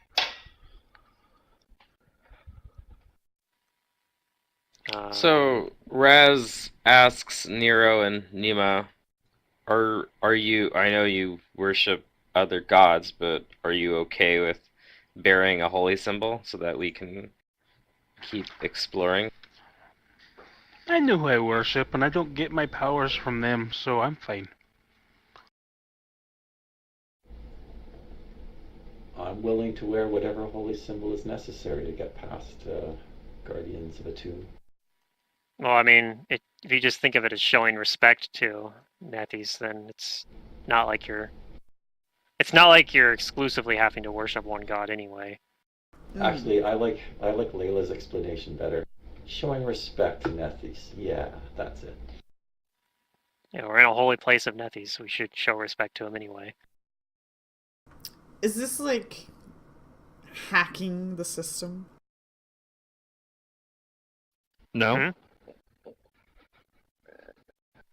So Raz asks Nero and Nima, are you? I know you worship other gods, but are you okay with bearing a holy symbol so that we can keep exploring? I know who I worship, and I don't get my powers from them, so I'm fine. I'm willing to wear whatever holy symbol is necessary to get past Guardians of Attune. Well, I mean, if you just think of it as showing respect to Nethys, then it's not like you're exclusively having to worship one god anyway. Actually, I like Layla's explanation better. Showing respect to Nethys. Yeah, that's it. Yeah, we're in a holy place of Nethys, so we should show respect to him anyway. Is this like hacking the system? No. Hmm?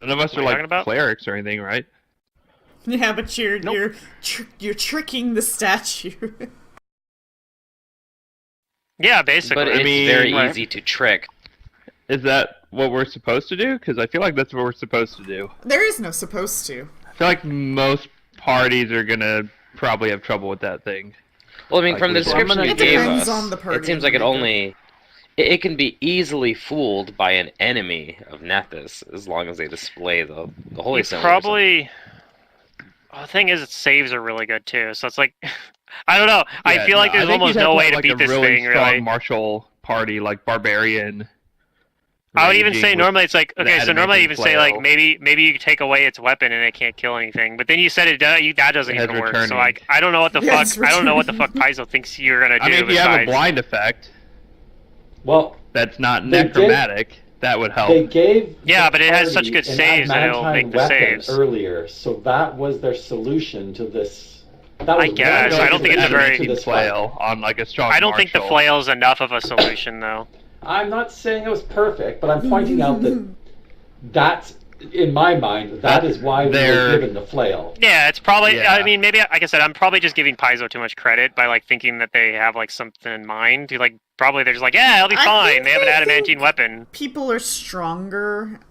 None of us What are are you talking like about? clerics or anything, right? Yeah, but you're Nope. you're tricking the statue. Yeah, basically. But it's mean, very right. easy to trick. Is that what we're supposed to do? Because I feel like that's what we're supposed to do. There is no supposed to. I feel like most parties are gonna probably have trouble with that thing. Well, I mean, Like from the we- description It you gave depends us, on the party it seems like it maker. only... It can be easily fooled by an enemy of Nethys, as long as they display the holy You symbol. or something. probably. Oh, the thing is, its saves are really good too. So it's like, I don't know. I Yeah, feel like no, there's think almost you'd have no to way have, to like, beat a this really thing, strong really. martial party like barbarian. I would even raging say with normally it's like, an okay, so normally I adamantine even say like flail. maybe you take away its weapon and it can't kill anything. But then you said that doesn't It has even work. So returning. like I don't know what the Yeah, fuck it's I don't know what the fuck returning. Paizo thinks you're gonna do. I mean, if you have a besides- blind effect Well, that's not They did- necromantic, that would help. they gave Yeah, the but it has such party good an saves that it'll adamantine make the weapon saves. earlier, so that was their solution to this. That I was guess. one I don't think it's a solution very- to adamantine this fight. flail on like a strong I don't think the martial. flail is enough of a solution though. I'm not saying it was perfect, but I'm pointing out that that's, in my mind, that is why we were They're- given the flail. Yeah, it's probably. Yeah. I mean, maybe like I said, I'm probably just giving Paizo too much credit by like thinking that they have like something in mind. Like probably they're just like, yeah, it'll be I fine. think They have an they adamantine think- weapon. People are stronger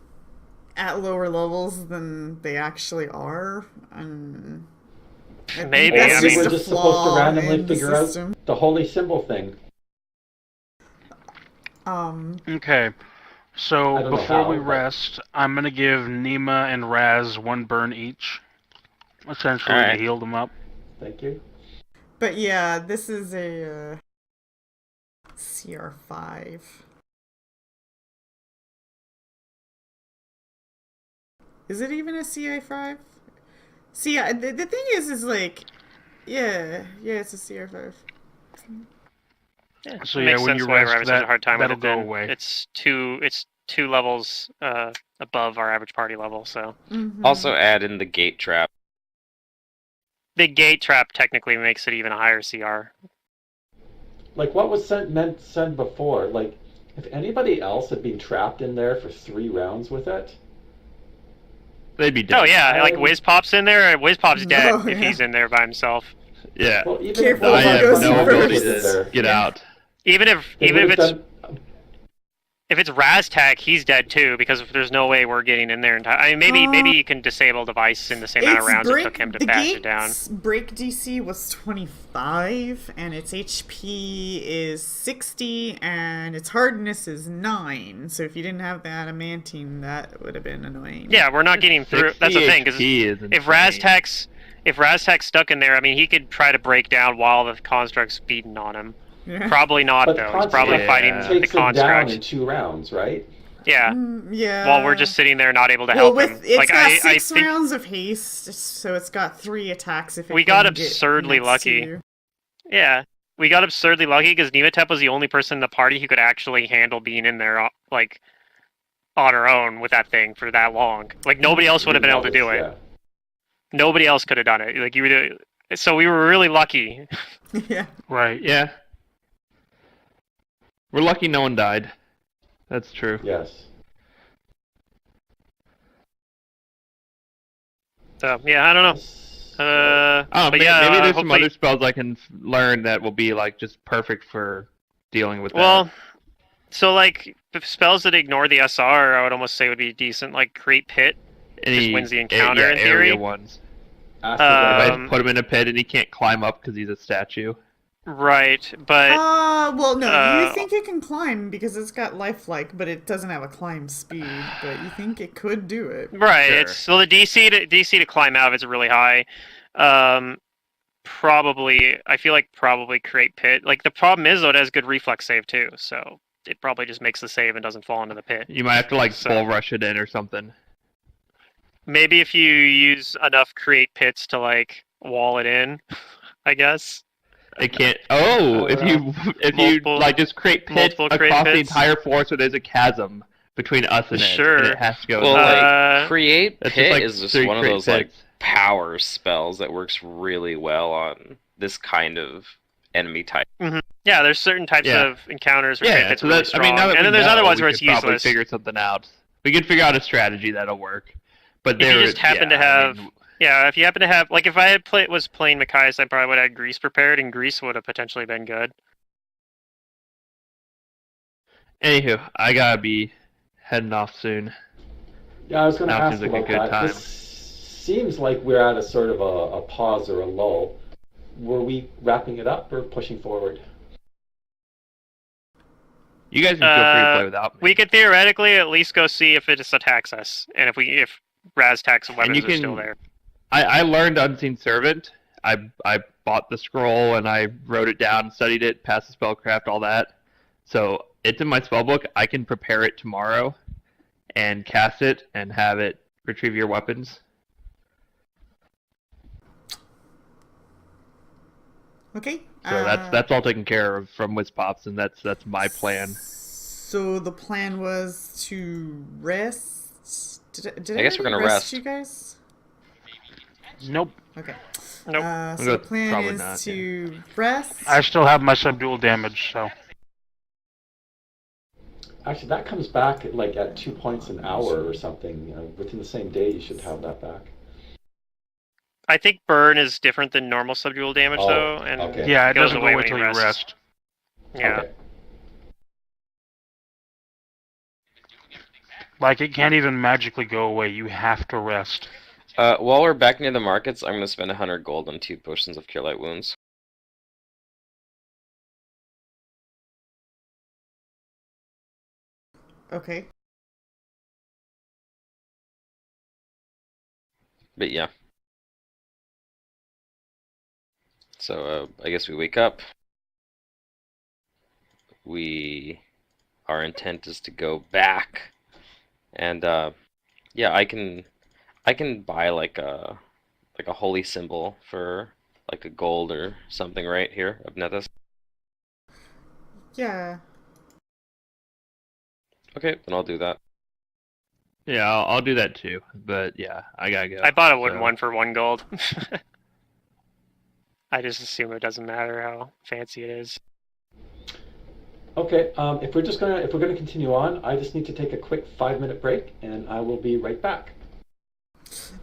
at lower levels than they actually are. And I think Maybe, that's I Maybe mean- we're just a just supposed to flaw randomly in the figure out system. the holy symbol thing. Okay. I So don't know before how, we but- rest, I'm gonna give Nima and Raz one burn each, essentially Alright. to heal them up. Thank you. But yeah, this is a CR5. Is it even a CI5? See, the thing is like, yeah, it's a CR5. So It yeah, makes when sense you why we're rest, having such a hard time with that'll it. go Then away. it's two levels above our average party level. So Mhm. Also add in the gate trap. the gate trap technically makes it even a higher CR. Like, what was said before? Like, if anybody else had been trapped in there for 3 rounds with it, They'd be dead. Oh yeah, like Wiz Pop's in there. Wiz Pop's dead Oh, if yeah. he's in there by himself. Yeah. well, even Careful if I who have goes no in ability first. to get Yeah. out. Even if it's Raztak, he's dead too because there's no way we're getting in there in time. I mean, maybe you can disable device in the same amount of rounds it took him to the bash it down. gate's break DC was 25, and its HP is 60, and its hardness is 9. So if you didn't have the adamantine, that would have been annoying. Yeah, we're not getting through. That's the thing, because 60 is if insane. Raztak's stuck in there, I mean, he could try to break down while the construct's beating on him. Yeah. Probably not but though. He's probably Construct fighting the takes him down in construct. 2 rounds, right? Yeah. Yeah. While we're just sitting there not able to well, help with him. it's Like got I 6 think rounds of haste, so it's got 3 attacks. If it We got can get absurdly next to lucky. you. yeah, we got absurdly lucky because Nematep was the only person in the party who could actually handle being in there like on her own with that thing for that long. Like nobody else would have been able to do it. Yeah. Nobody else could have done it. Like you would. So we were really lucky. Yeah. Right. Yeah. We're lucky no one died. That's true. Yes. So yeah, I don't know. Oh, But maybe, yeah, maybe there's some hopefully- other spells I can learn that will be like just perfect for dealing with Well, that. so like the spells that ignore the SR, I would almost say would be decent. Like create pit. Any wins the encounter in area theory. ones. Acid If I Um, put him in a pit and he can't climb up because he's a statue. Right, but Well, no, uh, you think it can climb because it's got lifelike, but it doesn't have a climb speed. But you think it could do it. right. Sure. It's so the DC to climb out of it's really high. I feel like probably create pit. Like the problem is though, it has good reflex save too, so it probably just makes the save and doesn't fall into the pit. You might have to like So- bull rush it in or something. Maybe if you use enough create pits to like wall it in, I guess. It can't. Oh, if you Multiple- like just create pits multiple create across the pits? entire floor, so there's a chasm between us and it, Sure. and it has to go. Well, there. like create That's pit like is just 3 one of create those like pits. power spells that works really well on this kind of enemy type. Yeah, there's certain types Yeah. of encounters where create Yeah, pits so are really that's. I strong, mean, now that and we then there's know, other ones we where it's could probably useless. figure something out. We could figure out a strategy that'll work. But If you there, just happen to have- Yeah, if you happen to have, like, if I had was playing Machias, I probably would have had Grease prepared, and Grease would have potentially been good. Anywho, I gotta be heading off soon. Yeah, I was going to Now ask seems like a about good that. time. This seems like we're at a sort of a pause or a lull. Were we wrapping it up or pushing forward? You guys can feel free to play without me. We could theoretically at least go see if it just attacks us, and if Raztax and weapons you are still can- there. I learned Unseen Servant. I bought the scroll and I wrote it down, studied it, passed the spellcraft, all that. So it's in my spellbook. I can prepare it tomorrow and cast it and have it retrieve your weapons. Okay. So that's all taken care of from Wispops, and that's my plan. So the plan was to rest. Did I guess we're already gonna rest. you guys? Nope. Okay. Nope. So the plan Probably is not, to rest. I still have my subdual damage, so. Actually, that comes back at 2 points an hour or something. Within the same day, you should have that back. I think burn is different than normal subdual damage, Oh, though, and okay. Yeah, it goes doesn't away go when until you you rest. Yeah. Okay. Like, it can't even magically go away. You have to rest. While we're back near the markets, I'm going to spend 100 gold on 2 potions of Cure Light Wounds. Okay. But yeah. So, I guess we wake up. Our intent is to go back. And, yeah, I can buy like a holy symbol for like a gold or something right here of Nethys. Yeah. Okay, then I'll do that. Yeah, I'll do that too. But yeah, I gotta go. I bought a wooden so- one for 1 gold. I just assume it doesn't matter how fancy it is. Okay. If we're gonna continue on, I just need to take a quick 5-minute break, and I will be right back.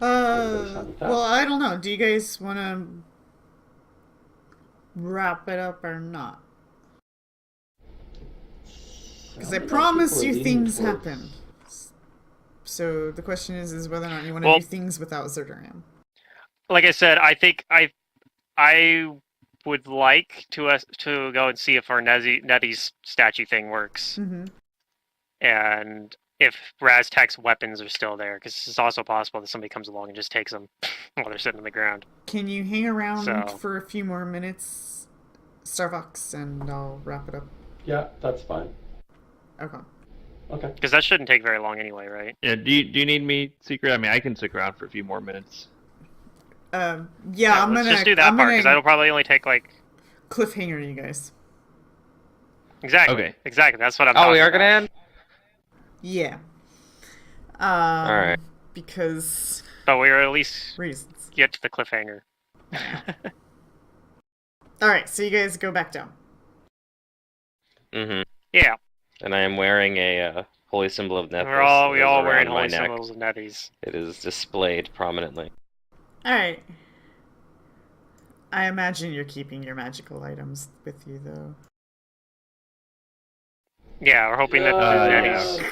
Everybody's fine with that? Well, I don't know. Do you guys want to wrap it up or not? Because I Sounds like promise people are you leaning things towards- happen. So the question is whether or not you want to Well- do things without Zerdaram. Like I said, I think I would like to go and see if our Nethy's statue thing works, Mm-hmm. and if Raztax's weapons are still there, because it's also possible that somebody comes along and just takes them while they're sitting on the ground. Can you hang around So- for a few more minutes, Starbucks, and I'll wrap it up? Yeah, that's fine. Okay. Okay. Because that shouldn't take very long anyway, right? Yeah, do you need me secret? I mean, I can stick around for a few more minutes. Yeah, I'm let's gonna just do that I'm part, because gonna that'll probably only take like... cliffhanger you guys. Exactly. Okay. Exactly, that's what I'm Oh, we talking are gonna about. end? Yeah. Alright. Because But we are at least reasons. get to the cliffhanger. All right, so you guys go back down. Mm-hmm. Yeah, And I am wearing a holy symbol of Nethys. we It is all wearing around my holy neck. symbols of Nethy's. It is displayed prominently. All right. I imagine you're keeping your magical items with you, though. Yeah, we're hoping that Yeah. Nethy's...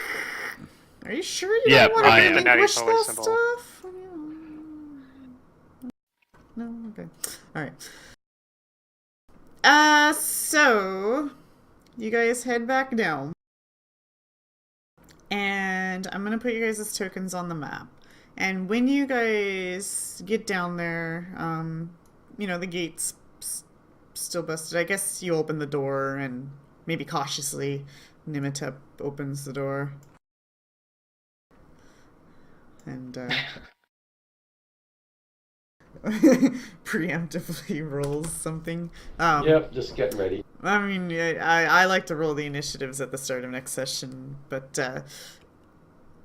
Are you sure you Yeah, don't want I to am. relinquish Holy that symbol. stuff? No? Okay. Alright. So you guys head back down. And I'm gonna put you guys as tokens on the map. And when you guys get down there, the gate's still busted. I guess you open the door and maybe cautiously Nimitep opens the door. And preemptively rolls something. Yep, just getting ready. I mean, I like to roll the initiatives at the start of next session, but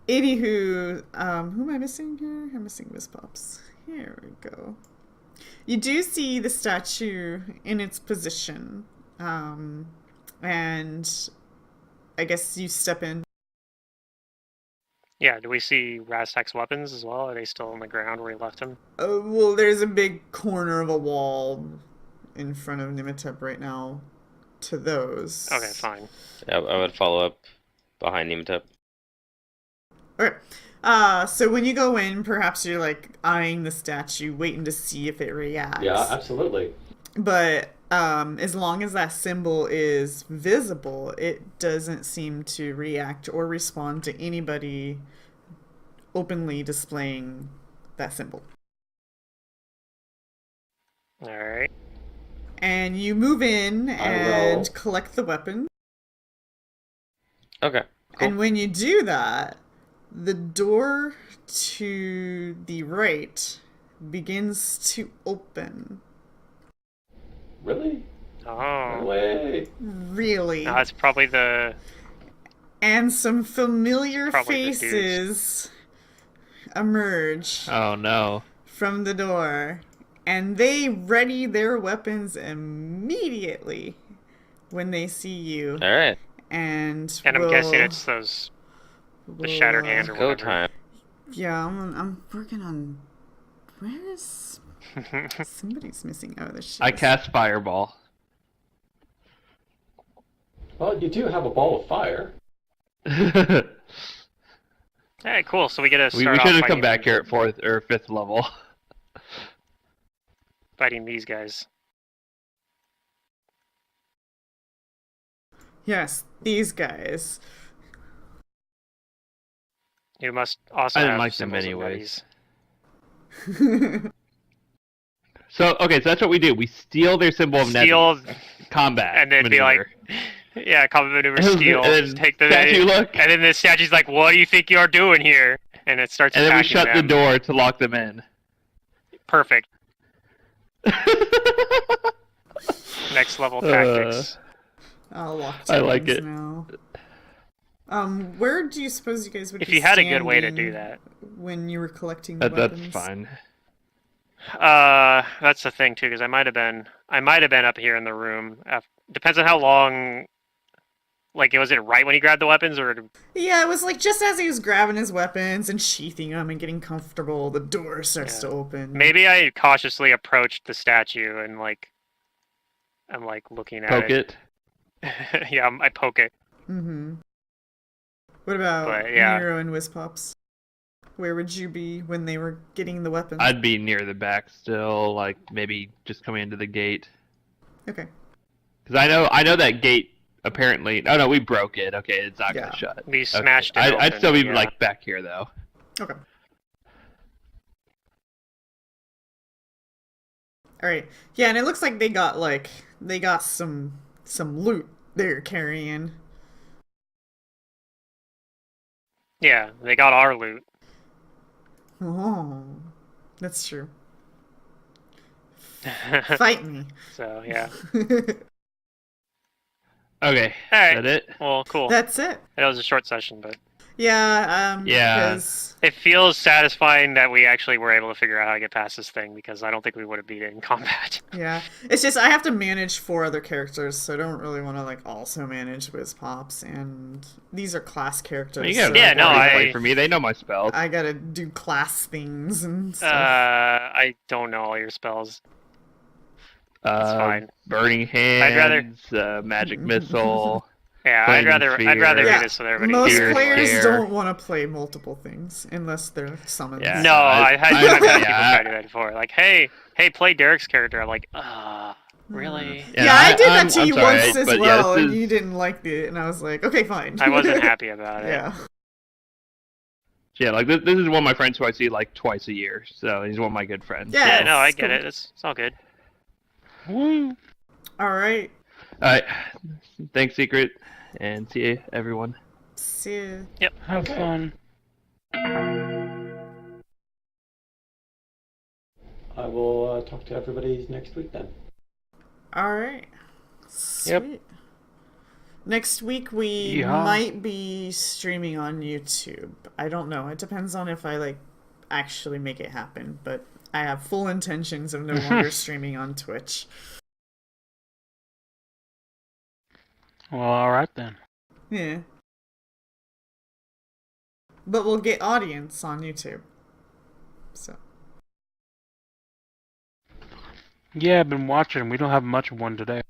anywho, who am I missing here? I'm missing Wispops. Here we go. You do see the statue in its position, and I guess you step in. Yeah, do we see Rastak's weapons as well? Are they still on the ground where he left them? Well, there's a big corner of a wall in front of Nimitep right now to those. Okay, fine. I would follow up behind Nimitep. Okay. So when you go in, perhaps you're like eyeing the statue, waiting to see if it reacts. Yeah, absolutely. But as long as that symbol is visible, it doesn't seem to react or respond to anybody openly displaying that symbol. Alright. And you move in and collect the weapon. Okay. Cool. And when you do that, the door to the right begins to open. Really? Oh. No way. Really. No, it's probably the... And some familiar Probably the faces emerge Oh no. from the door. And they ready their weapons immediately when they see you. All right. And I'm guessing it's those... the shattered hand or Go whatever. time. Yeah, I'm working on... Where is... Somebody's missing. Oh, there's... I cast Fireball. Well, you do have a ball of fire. Hey, cool. So we get to we start should off have come back here at 4th or 5th level. fighting these guys. Yes, these guys. You must also I didn't have like them symbols of anyways. Nettie's. So that's what we do. We steal their symbol of Steal, Nettie. Combat. and then maneuver. be like, yeah, combat maneuver, And steal, then just take the statue look. and then the statue's like, "What do you think you're doing here?" And it starts And then we attacking shut the them. door to lock them in. Perfect. Next level tactics. I'll lock I like times it. now. Where do you suppose you guys would If be you had a good way to standing do that. when you were collecting the That's weapons? fine. That's the thing too, because I might have been up here in the room. Depends on how long. Like, was it right when he grabbed the weapons, or? Yeah, it was like just as he was grabbing his weapons and sheathing them and getting comfortable, the door starts to open. Maybe I cautiously approached the statue and I'm looking at Poke it. Yeah, I poke it. Mm-hmm. What about But, yeah. Nero and Wispops? Where would you be when they were getting the weapons? I'd be near the back still, like maybe just coming into the gate. Okay. Because I know that gate apparently. Oh no, we broke it. Okay, it's not gonna shut. We Okay. smashed it. I'd open, still be yeah. like back here though. Okay. All right. Yeah, and it looks like they got some loot they're carrying. Yeah, they got our loot. Oh, that's true. Fight me. So yeah. Okay, Alright. is that it? Well, cool. That's it. It was a short session, but Yeah. Yeah. Because it feels satisfying that we actually were able to figure out how to get past this thing, because I don't think we would have beat it in combat. yeah, it's just I have to manage 4 other characters, so I don't really want to also manage Wispops, and these are class characters. You gotta so Yeah, no, play for me. They know my spells. I gotta do class things and stuff. I don't know all your spells. That's fine. Burning rather- hands, magic missile. Yeah, Flaming I'd rather sphere. read it so everybody Most hears. players Scare. don't want to play multiple things unless they're summons. Yeah. No, I've had people yeah. try to do that before. Like, hey, play Derek's character. I'm like, really? Yeah, I did that to I'm you sorry, once as but well, this and is- you didn't like it, and I was like, okay, fine. I wasn't happy about it. Yeah. Yeah, like this is one of my friends who I see like twice a year, so he's one of my good friends. Yeah. Yeah, no, I it's get cool. it. It's all good. Woo! All right. All right. Thanks, Secret, and see you, everyone. See ya. Have Okay. fun. I will talk to everybody next week then. All right. Sweet. Yep. Next week we Yeehaw. might be streaming on YouTube. I don't know. It depends on if I actually make it happen, but I have full intentions of no longer streaming on Twitch. Well, alright then. Yeah. But we'll get audience on YouTube. So. Yeah, I've been watching. We don't have much of one today.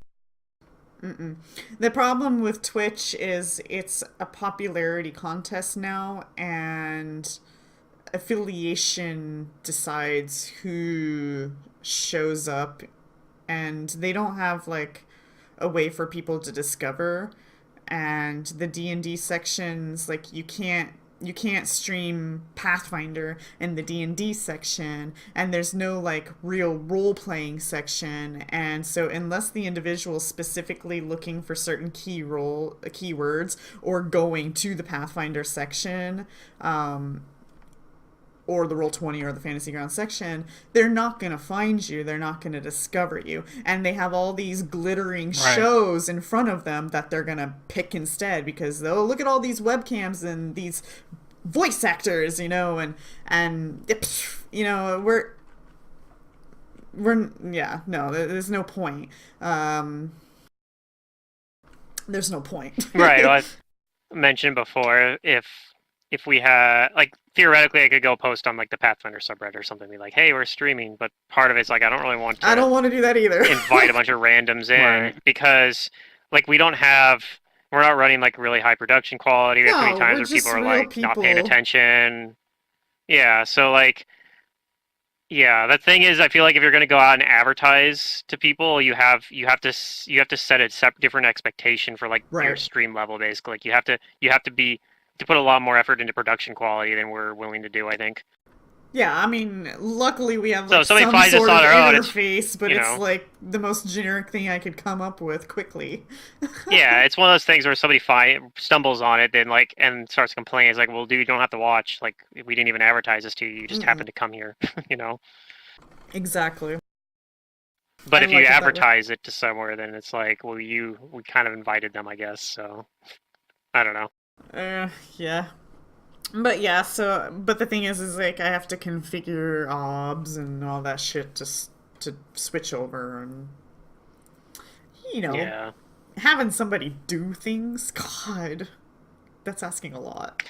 The problem with Twitch is it's a popularity contest now, and affiliation decides who shows up, and they don't have a way for people to discover. And the D&D sections, you can't stream Pathfinder in the D&D section, and there's no real role-playing section. And so unless the individual is specifically looking for certain keywords or going to the Pathfinder section, or the Roll20 or the Fantasy Ground section, they're not going to find you. They're not going to discover you. And they have all these glittering shows in front of them that they're going to pick instead because, oh, look at all these webcams and these voice actors, and there's no point. There's no point. Right. Well, I've mentioned before, if we had, theoretically, I could go post on, the Pathfinder subreddit or something, be like, hey, we're streaming, but part of it's, I don't really want to... I don't want to do that either. invite a bunch of randoms in, because, we're not running, really high production quality. We have too many times where people are, not paying attention. Yeah, so, yeah, the thing is, I feel like if you're going to go out and advertise to people, you have to set a different expectation for your stream level. Basically, you have to put a lot more effort into production quality than we're willing to do, I think. Yeah, I mean, luckily we have So some sort of interface, but it's the most generic thing I could come up with quickly. Yeah, it's one of those things where somebody stumbles on it, then and starts complaining. It's well, dude, you don't have to watch. We didn't even advertise this to you. You just happened to come here, Exactly. But if you advertise it to somewhere, then it's well, we kind of invited them, I guess. So I don't know. Yeah. But yeah, but the thing is I have to configure OBS and all that shit to switch over, and yeah. Having somebody do things, God, that's asking a lot.